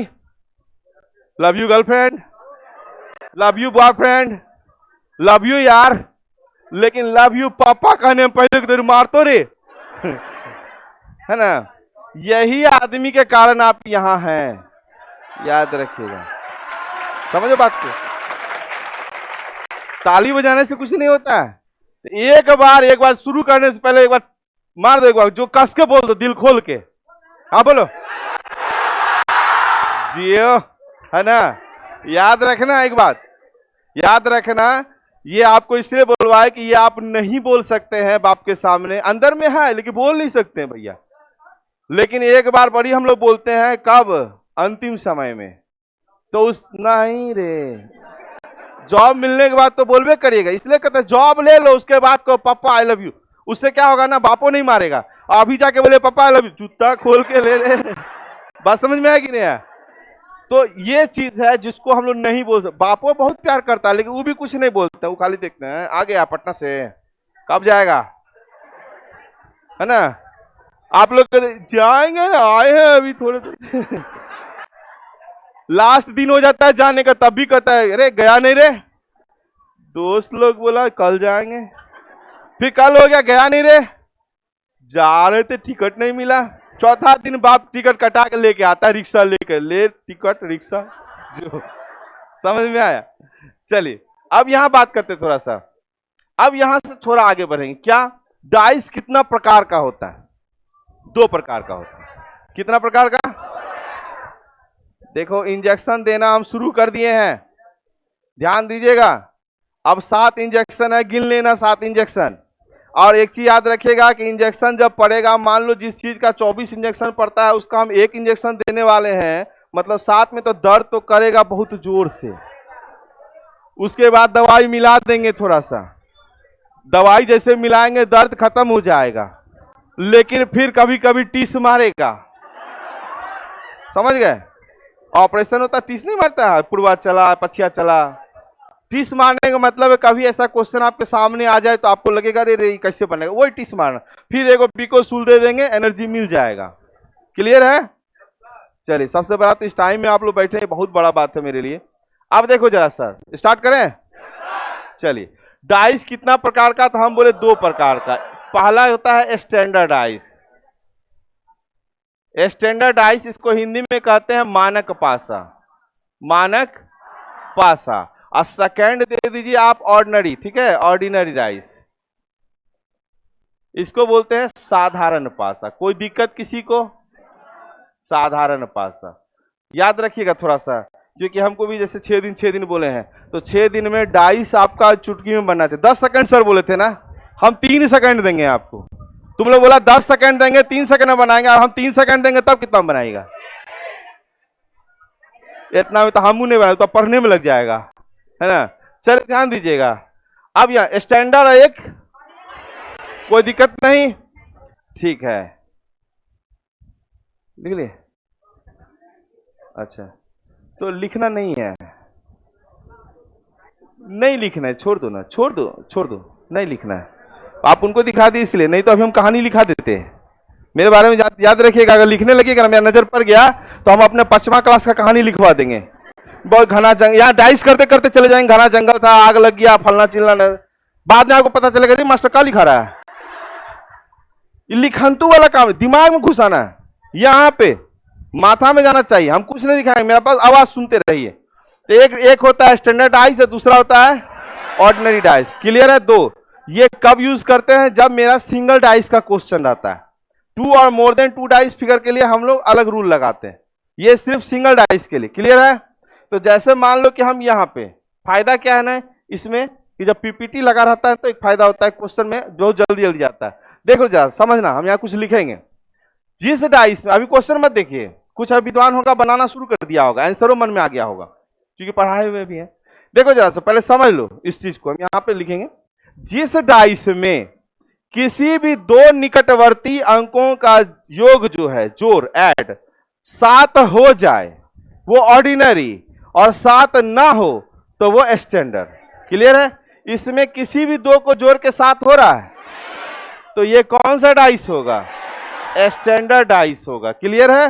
love you girlfriend, love you boyfriend, love you यार, लेकिन लव यू पापा कहने में पहले की देर मार तो रे। है ना? यही आदमी के कारण आप यहां हैं, याद रखिएगा। समझो बात को, ताली बजाने से कुछ नहीं होता है। एक बार शुरू करने से पहले एक बार मार दो, एक बार जो कस के बोल दो, दिल खोल के। हाँ बोलो जियो, है ना? याद रखना, एक बात याद रखना, ये आपको इसलिए बोलवाए कि ये आप नहीं बोल सकते हैं बाप के सामने, अंदर में है लेकिन बोल नहीं सकते हैं भैया। लेकिन एक बार बड़ी हम लोग बोलते हैं, कब? अंतिम समय में। तो उस नहीं रे, जॉब मिलने के बाद तो बोलबे करिएगा, इसलिए कहते हैं जॉब ले लो, उसके बाद को पापा आई लव यू। उससे क्या होगा ना, बापो नहीं मारेगा। अभी जाके बोले पापा आई लव यू, जूता खोल के ले ले। बात समझ में आया कि नहीं आया? तो ये चीज है जिसको हम लोग नहीं बोल सकते। बापो बहुत प्यार करता है, लेकिन वो भी कुछ नहीं बोलता, वो खाली देखते हैं आ गया पटना से, कब जाएगा, है ना? आप लोग जाएंगे, आए हैं अभी थोड़े देर। लास्ट दिन हो जाता है जाने का, तब भी कहता है अरे गया नहीं रे। दोस्त लोग बोला कल जाएंगे, फिर कल हो गया गया नहीं रे, जा रहे थे टिकट नहीं मिला। चौथा दिन बाप टिकट कटा के लेके आता है, रिक्शा लेकर, ले टिकट रिक्शा, जो समझ में आया? चलिए, अब यहां बात करते थोड़ा सा, अब यहां से थोड़ा आगे बढ़ेंगे। क्या डाइस कितना प्रकार का होता है? 2 प्रकार का होता है। कितना प्रकार का? देखो, इंजेक्शन देना हम शुरू कर दिए हैं, ध्यान दीजिएगा। अब 7 इंजेक्शन है, गिन लेना 7 इंजेक्शन। और एक चीज याद रखिएगा कि इंजेक्शन जब पड़ेगा, मान लो जिस चीज का 24 इंजेक्शन पड़ता है उसका हम 1 इंजेक्शन देने वाले हैं, मतलब 7 में तो दर्द तो करेगा बहुत जोर से। उसके बाद दवाई मिला देंगे, थोड़ा सा दवाई जैसे मिलाएंगे दर्द खत्म हो जाएगा, लेकिन फिर कभी कभी टीस मारेगा। समझ गए? ऑपरेशन होता टीस नहीं मारता है, पूर्वा चला पछिया चला। टीस मारने का मतलब है कभी ऐसा क्वेश्चन आपके सामने आ जाए तो आपको लगेगा रे रे कैसे बनेगा, वही टीस मारना। फिर एक पीको सूल दे देंगे, एनर्जी मिल जाएगा। क्लियर है? चलिए, सबसे बड़ा तो इस टाइम में आप लोग बैठे हैं, बहुत बड़ा बात है मेरे लिए। अब देखो जरा सर, स्टार्ट करें? चलिए, डाइस कितना प्रकार का? तो हम बोले 2 प्रकार का। पहला होता है स्टैंडर्ड डाइस। स्टैंडर्ड डाइस, इसको हिंदी में कहते हैं मानक पासा, मानक पासा। और सेकेंड दे दीजिए आप ऑर्डिनरी, ठीक है, ऑर्डिनरी डाइस। इसको बोलते हैं साधारण पासा। कोई दिक्कत किसी को? साधारण पासा याद रखिएगा थोड़ा सा, क्योंकि हमको भी जैसे 6 दिन बोले हैं, तो 6 दिन में डाइस आपका चुटकी में बनना चाहिए। 10 सेकंड सर बोले थे ना, हम 3 सेकंड देंगे आपको। तुम लोग बोला 10 सेकंड देंगे, 3 सेकंड में बनाएंगे, और हम 3 सेकंड देंगे तब कितना बनाएगा? इतना में तो हम नहीं बनाए, तो पढ़ने में लग जाएगा, है ना। चलिए ध्यान दीजिएगा। अब यहाँ स्टैंडर्ड एक, कोई दिक्कत नहीं, ठीक है, लिख लिए? अच्छा, तो लिखना नहीं है, नहीं लिखना है, छोड़ दो ना, छोड़ दो, नहीं लिखना है। आप उनको दिखा दी इसलिए, नहीं तो अभी हम कहानी लिखा देते हैं। मेरे बारे में याद रखिएगा, अगर लिखने लगेगा ना, मेरा नजर पड़ गया तो हम अपने 5वां क्लास का कहानी लिखवा देंगे। बहुत घना जंगल, यहाँ डाइस करते करते चले जाएंगे, घना जंगल था, आग लग गया, फलना चिलना, बाद में आपको पता चलेगा जी मास्टर क्या लिखा रहा है। ये लिखंतु वाला काम दिमाग में घुसाना है, यहाँ पे माथा में जाना चाहिए। हम कुछ नहीं दिखाएंगे, मेरे पास आवाज सुनते रहिए। तो एक होता है स्टैंडर्ड डाइस, दूसरा होता है ऑर्डिनरी डाइस। क्लियर है? 2 ये कब यूज करते हैं? जब मेरा सिंगल डाइस का क्वेश्चन रहता है। 2 और मोर देन 2 डाइस फिगर के लिए हम लोग अलग रूल लगाते हैं, ये सिर्फ सिंगल डाइस के लिए। क्लियर है? तो जैसे मान लो कि हम यहाँ पे, फायदा क्या है ना इसमें कि जब पीपीटी लगा रहता है तो एक फायदा होता है क्वेश्चन में, जो जल्दी जाता है। देखो जरा समझना, हम यहाँ कुछ लिखेंगे जिस डाइस में, अभी क्वेश्चन मत देखिए, कुछ विद्वान होगा बनाना शुरू कर दिया होगा, आंसरों मन में आ गया होगा, क्योंकि पढ़ाए हुए भी हैं। देखो जरा से पहले समझ लो इस चीज को, हम यहाँ पे लिखेंगे जिस डाइस में किसी भी 2 निकटवर्ती अंकों का योग जो है, जोड़ ऐड 7 हो जाए वो ऑर्डिनरी, और 7 ना हो तो वो स्टैंडर्ड। क्लियर है? इसमें किसी भी 2 को जोड़ के 7 हो रहा है, तो ये कौन सा डाइस होगा? स्टैंडर्ड डाइस होगा। क्लियर है?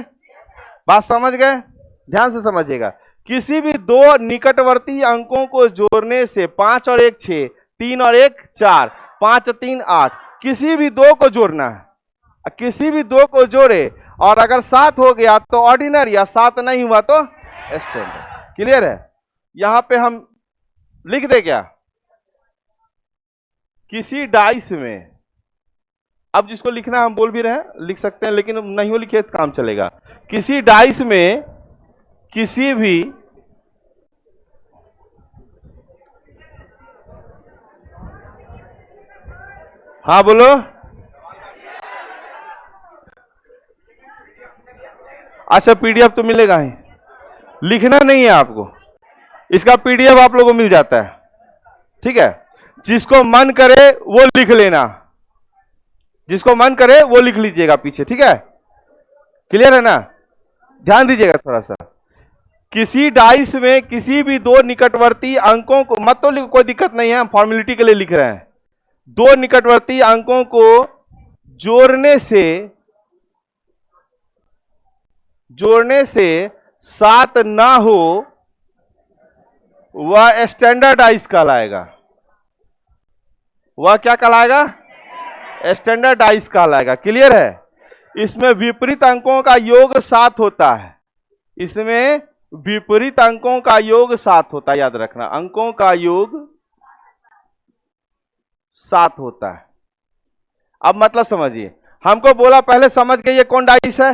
बात समझ गए? ध्यान से समझिएगा। किसी भी 2 निकटवर्ती अंकों को जोड़ने से 5 और 1 6, 3 और 1 4, 5 3 8, किसी भी 2 को जोड़ना है। किसी भी 2 को जोड़े और अगर 7 हो गया तो ऑर्डिनरी, या 7 नहीं हुआ तो स्टैंडर्ड। क्लियर है? यहां पे हम लिख दे क्या, किसी डाइस में, अब जिसको लिखना हम बोल भी रहे हैं, लिख सकते हैं, लेकिन नहीं हो लिखे तो काम चलेगा। किसी डाइस में किसी भी हाँ बोलो, अच्छा पीडीएफ तो मिलेगा ही, लिखना नहीं है आपको, इसका पीडीएफ आप लोगों को मिल जाता है। ठीक है? जिसको मन करे वो लिख लेना, जिसको मन करे वो लिख लीजिएगा पीछे। ठीक है? क्लियर है ना? ध्यान दीजिएगा थोड़ा सा। किसी डाइस में किसी भी 2 निकटवर्ती अंकों को, मत तो लिखो, कोई दिक्कत नहीं है, हम फॉर्मेलिटी के लिए लिख रहे हैं। 2 निकटवर्ती अंकों को जोड़ने से 7 ना हो वह स्टैंडर्ड डाइस कहलाएगा। वह क्या कहलाएगा? स्टैंडर्ड डाइस कहलाएगा। क्लियर है? इसमें विपरीत अंकों का योग 7 होता है, इसमें विपरीत अंकों का योग 7 होता है, याद रखना, अंकों का योग 7 होता है। अब मतलब समझिए, हमको बोला पहले समझ गए ये कौन डाइस है?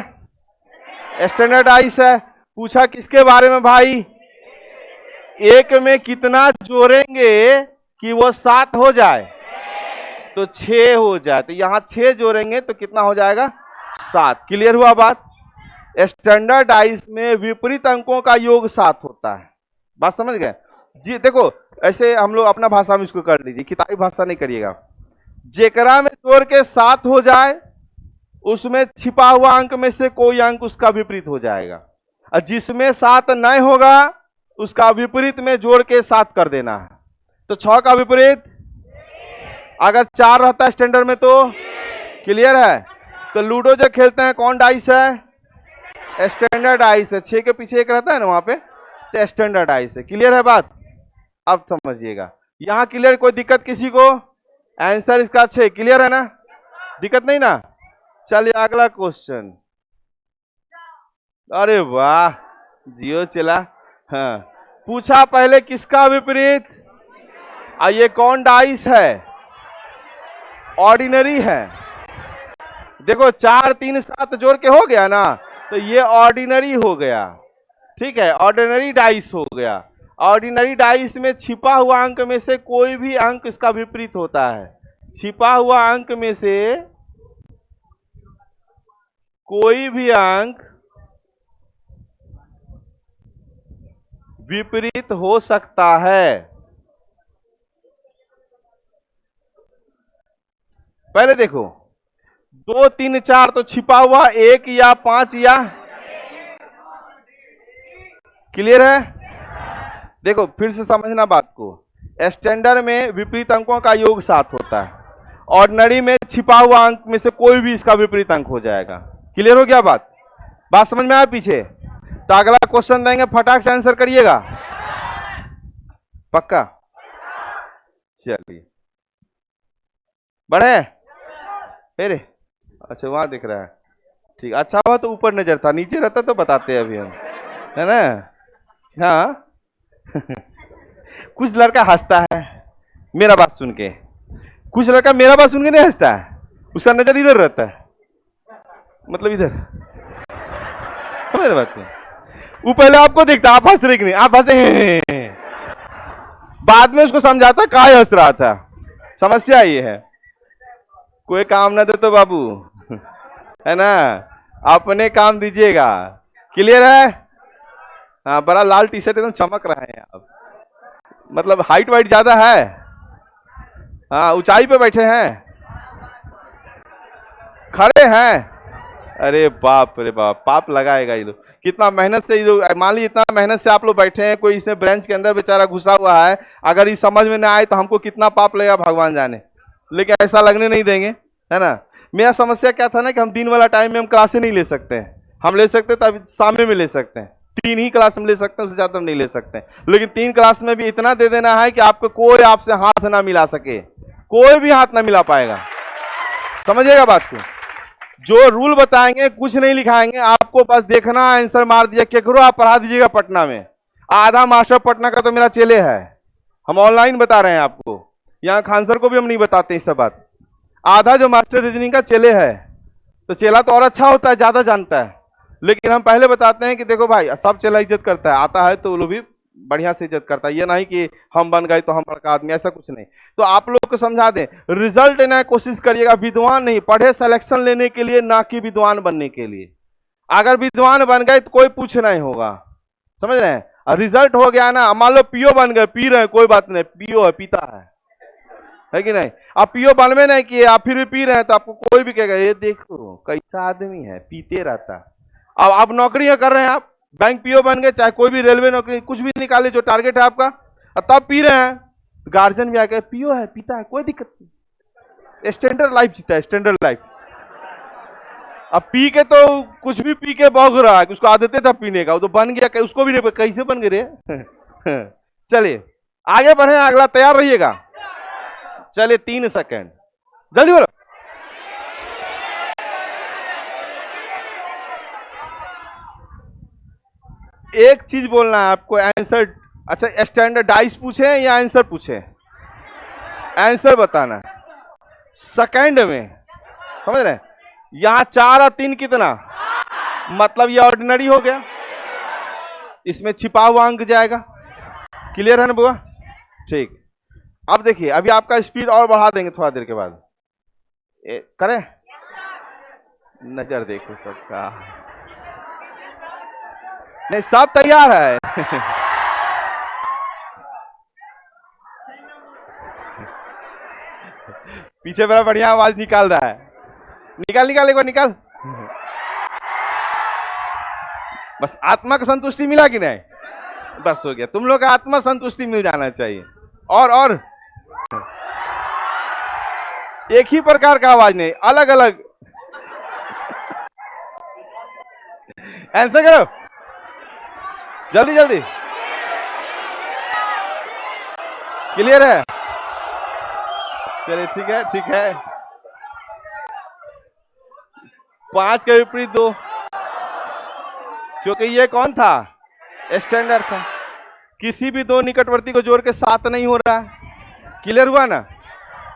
स्टैंडर्ड डाइस है। पूछा किसके बारे में भाई? 1 में कितना जोड़ेंगे कि वो 7 हो जाए? तो 6 हो जाए, तो यहां 6 जोड़ेंगे तो कितना हो जाएगा? 7। क्लियर हुआ बात? स्टैंडर्ड डाइस में विपरीत अंकों का योग 7 होता है। बात समझ गए जी? देखो ऐसे हम लोग अपना भाषा में इसको कर लीजिए, किताबी भाषा नहीं करिएगा। जेकरा में जोड़ के 7 हो जाए उसमें छिपा हुआ अंक में से कोई अंक उसका विपरीत हो जाएगा, और जिसमें 7 नहीं होगा उसका विपरीत में जोड़ के 7 कर देना है। तो 6 का विपरीत अगर 4 रहता है स्टैंडर्ड में तो, क्लियर है? तो लूडो जो खेलते हैं कौन डाइस है? स्टैंडर्ड डाइस है। 6 के पीछे 1 रहता है ना वहां पे, तो स्टैंडर्ड डाइस है। क्लियर है बात? अब समझिएगा, यहां क्लियर? कोई दिक्कत किसी को? आंसर इसका 6। क्लियर है ना? दिक्कत नहीं ना? चलिए अगला क्वेश्चन। अरे वाह, जियो चला। हाँ, पूछा पहले किसका विपरीत? ये कौन डाइस है? ऑर्डिनरी है। देखो 4 3 7 जोड़ के हो गया ना, तो ये ऑर्डिनरी हो गया, ठीक है, ऑर्डिनरी डाइस हो गया। ऑर्डिनरी डाइस में छिपा हुआ अंक में से कोई भी अंक इसका विपरीत होता है। छिपा हुआ अंक में से कोई भी अंक विपरीत हो सकता है। पहले देखो 2 3 4 तो छिपा हुआ 1 या 5 या, क्लियर है? देखो फिर से समझना बात को, स्टैंडर्ड में विपरीत अंकों का योग 7 होता है, ऑर्डिनरी में छिपा हुआ अंक में से कोई भी इसका विपरीत अंक हो जाएगा। क्लियर हो गया बात? बात समझ में आया पीछे? तो अगला क्वेश्चन देंगे, फटाक से आंसर करिएगा, पक्का? चलिए बढ़े फिर। अच्छा वहां दिख रहा है, ठीक, अच्छा हुआ तो ऊपर नजर था, नीचे रहता तो बताते अभी हम, है ना? हाँ कुछ लड़का हंसता है मेरा बात सुन के, कुछ लड़का मेरा बात सुन के नहीं हंसता है, उसका नजर इधर रहता है, मतलब इधर, समझ रहे बात को? वो पहले आपको देखता, आप हंस रहे कि नहीं, आप हंसे, बाद में उसको समझाता काहे हंस रहा था। समस्या ये है, कोई काम ना दे तो बाबू, है ना, अपने काम दीजिएगा। क्लियर है? हाँ, बड़ा लाल टी शर्ट एकदम चमक रहा है आप, मतलब हाइट वाइट ज्यादा है, हाँ ऊंचाई पे बैठे हैं, खड़े हैं, अरे बाप रे बाप, पाप लगाएगा ये लोग। कितना मेहनत से ये लोग, मान लीजिए इतना मेहनत से आप लोग बैठे हैं, कोई इसमें ब्रांच के अंदर बेचारा घुसा हुआ है, अगर ये समझ में ना आए तो हमको कितना पाप लगेगा भगवान जाने, लेकिन ऐसा लगने नहीं देंगे, है ना? मेरा समस्या क्या था ना कि हम दिन वाला टाइम में हम क्लासे नहीं ले सकते हैं, हम ले सकते तो अभी सामने में ले सकते हैं, 3 ही क्लास में ले सकते हैं, उससे ज्यादा हम नहीं ले सकते हैं, लेकिन 3 क्लास में भी इतना दे देना है कि आपको कोई आपसे हाथ ना मिला सके, कोई भी हाथ ना मिला पाएगा। समझिएगा बात को? जो रूल बताएंगे कुछ नहीं लिखाएंगे, आपको बस देखना, आंसर मार दिया, केकरो आप पढ़ा दीजिएगा पटना में, आधा मास्टर पटना का तो मेरा चेले है, हम ऑनलाइन बता रहे हैं आपको, यहाँ खान सर को भी हम नहीं बताते इस सब बात। आधा जो मास्टर रीजनिंग का चेले है, तो चेला तो और अच्छा होता है, ज्यादा जानता है, लेकिन हम पहले बताते हैं कि देखो भाई सब चेला इज्जत करता है, आता है तो वो लोग भी बढ़िया से इज्जत करता है, ये नहीं कि हम बन गए तो हम बड़का आदमी, ऐसा कुछ नहीं। तो आप लोग को समझा दें, रिजल्ट लेना कोशिश करिएगा, विद्वान नहीं, पढ़े सिलेक्शन लेने के लिए, ना कि विद्वान बनने के लिए। अगर विद्वान बन गए तो कोई पूछ नहीं होगा, समझ रहे हैं? रिजल्ट हो गया ना, मान लो पीओ बन गए, पी रहे हैं, कोई बात नहीं, पीओ है, पीता है कि नहीं? आप पीओ बनवे नहीं किए, आप फिर भी पी रहे हैं, तो आपको कोई भी कहेगा ये देखो कैसा आदमी है, पीते रहता। अब आप नौकरियां कर रहे हैं, आप बैंक पीओ बन गए, चाहे कोई भी रेलवे नौकरी, कुछ भी निकाले जो टारगेट है आपका, और तब पी रहे हैं, गार्जियन भी आके पीओ है, पीता है, कोई दिक्कत नहीं, स्टैंडर्ड लाइफ जीता है, स्टैंडर्ड लाइफ। अब पी के तो कुछ भी पी के भौंक रहा है, उसको आदत था पीने का, वो तो बन गया, उसको भी नहीं, कैसे बन गए रे? चलिए आगे बढ़े, अगला तैयार रहिएगा। चलिए 3 सेकेंड, जल्दी बोलो। एक चीज बोलना है आपको, आंसर, अच्छा स्टैंडर्ड डाइस पूछे या आंसर पूछे? आंसर बताना है सेकंड में, समझ रहे हैं? यहां 4 और 3 कितना, मतलब ये ऑर्डिनरी हो गया, इसमें छिपा हुआ अंक जाएगा। क्लियर है ना बुआ? ठीक। अब देखिए, अभी आपका स्पीड और बढ़ा देंगे थोड़ा देर के बाद, करें? नजर देखो सबका, नहीं सब तैयार है। पीछे बड़ा बढ़िया आवाज निकाल रहा है, निकाल निकाल एक बार निकाल। बस आत्मा को संतुष्टि मिला कि नहीं? बस हो गया, तुम लोग का आत्मा संतुष्टि मिल जाना चाहिए। और एक ही प्रकार का आवाज नहीं, अलग अलग। आंसर करो जल्दी जल्दी। क्लियर है? चलिए ठीक है, ठीक है। 5 के विपरीत 2, क्योंकि ये कौन था? स्टैंडर्ड था। किसी भी 2 निकटवर्ती को जोड़ के 7 नहीं हो रहा है। क्लियर हुआ ना?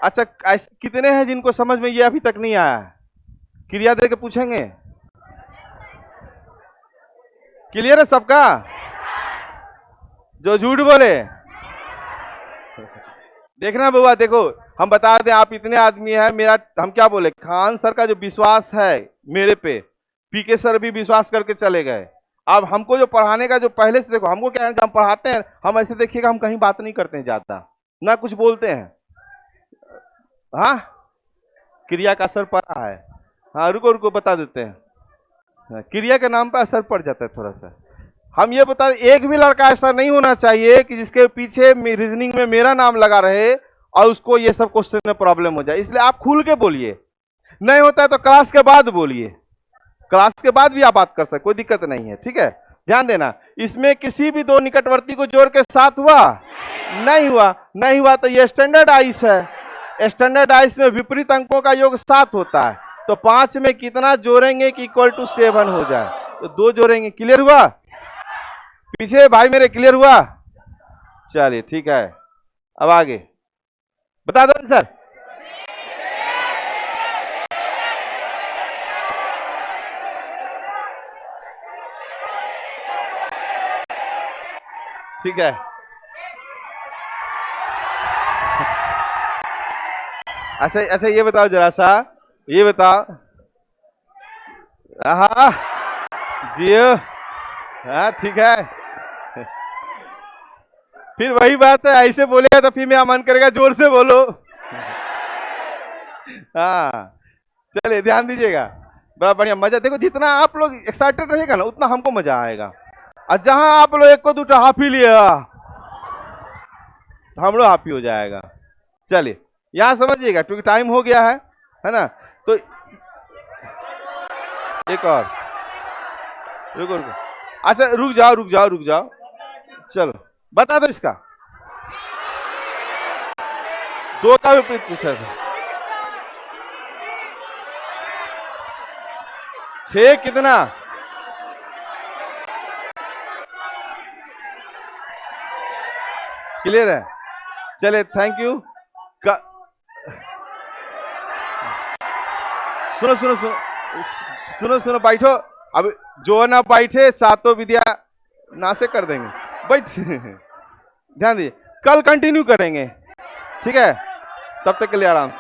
अच्छा, ऐसे कितने हैं जिनको समझ में ये अभी तक नहीं आया है? क्रिया दे के पूछेंगे। क्लियर है सबका? जो झूठ बोले देखना बुआ, देखो हम बता दें, आप इतने आदमी हैं, मेरा हम क्या बोले, खान सर का जो विश्वास है मेरे पे, पीके सर भी विश्वास करके चले गए। अब हमको जो पढ़ाने का जो पहले से, देखो हमको क्या है, जब हम पढ़ाते हैं हम ऐसे देखिएगा, हम कहीं बात नहीं करते हैं ज्यादा, ना कुछ बोलते हैं। हाँ, क्रिया का असर पड़ा है। हाँ रुको रुको बता देते हैं, क्रिया के नाम पर असर पड़ जाता है थोड़ा सा। हम ये बता, एक भी लड़का ऐसा नहीं होना चाहिए कि जिसके पीछे रीजनिंग में मेरा नाम लगा रहे और उसको ये सब क्वेश्चन में प्रॉब्लम हो जाए। इसलिए आप खुल के बोलिए, नहीं होता है तो क्लास के बाद बोलिए, क्लास के बाद भी आप बात कर सकते, कोई दिक्कत नहीं है, ठीक है। ध्यान देना, इसमें किसी भी दो निकटवर्ती को जोड़ के 7 हुआ? नहीं हुआ। नहीं हुआ तो ये स्टैंडर्ड आइस है। स्टैंडर्ड आइस में विपरीत अंकों का योग 7 होता है, तो 5 में कितना जोड़ेंगे कि इक्वल टू 7 हो जाए, तो 2 जोड़ेंगे। क्लियर हुआ? पीछे भाई मेरे क्लियर हुआ? चलिए ठीक है, अब आगे बता दो सर। ठीक है, अच्छा अच्छा ये बताओ जरा सा, ये बताओ, हाँ जियो, हाँ ठीक है। फिर वही बात है, ऐसे बोलेगा तो फिर मेरा मन करेगा जोर से बोलो। हाँ चलिए ध्यान दीजिएगा, बड़ा बढ़िया मजा। देखो जितना आप लोग एक्साइटेड रहेगा ना उतना हमको मजा आएगा, और जहां आप लोग एक को दूटा हाफ ही लिया हम लोग हाफ ही हो जाएगा। चलिए यहां समझिएगा, क्योंकि टाइम हो गया है ना। तो एक और, रुको रुको, अच्छा रुक जाओ रुक जाओ रुक जाओ, चलो बता दो इसका। 2 का विपरीत पूछा था, 6 कितना? क्लियर है? चले थैंक यू। सुनो सुनो सुनो सुनो सुनो, बैठो। अब जो ना बैठे सातों विद्या नासे कर देंगे, बैठ। ध्यान दीजिए, कल कंटिन्यू करेंगे, ठीक है? तब तक के लिए आराम।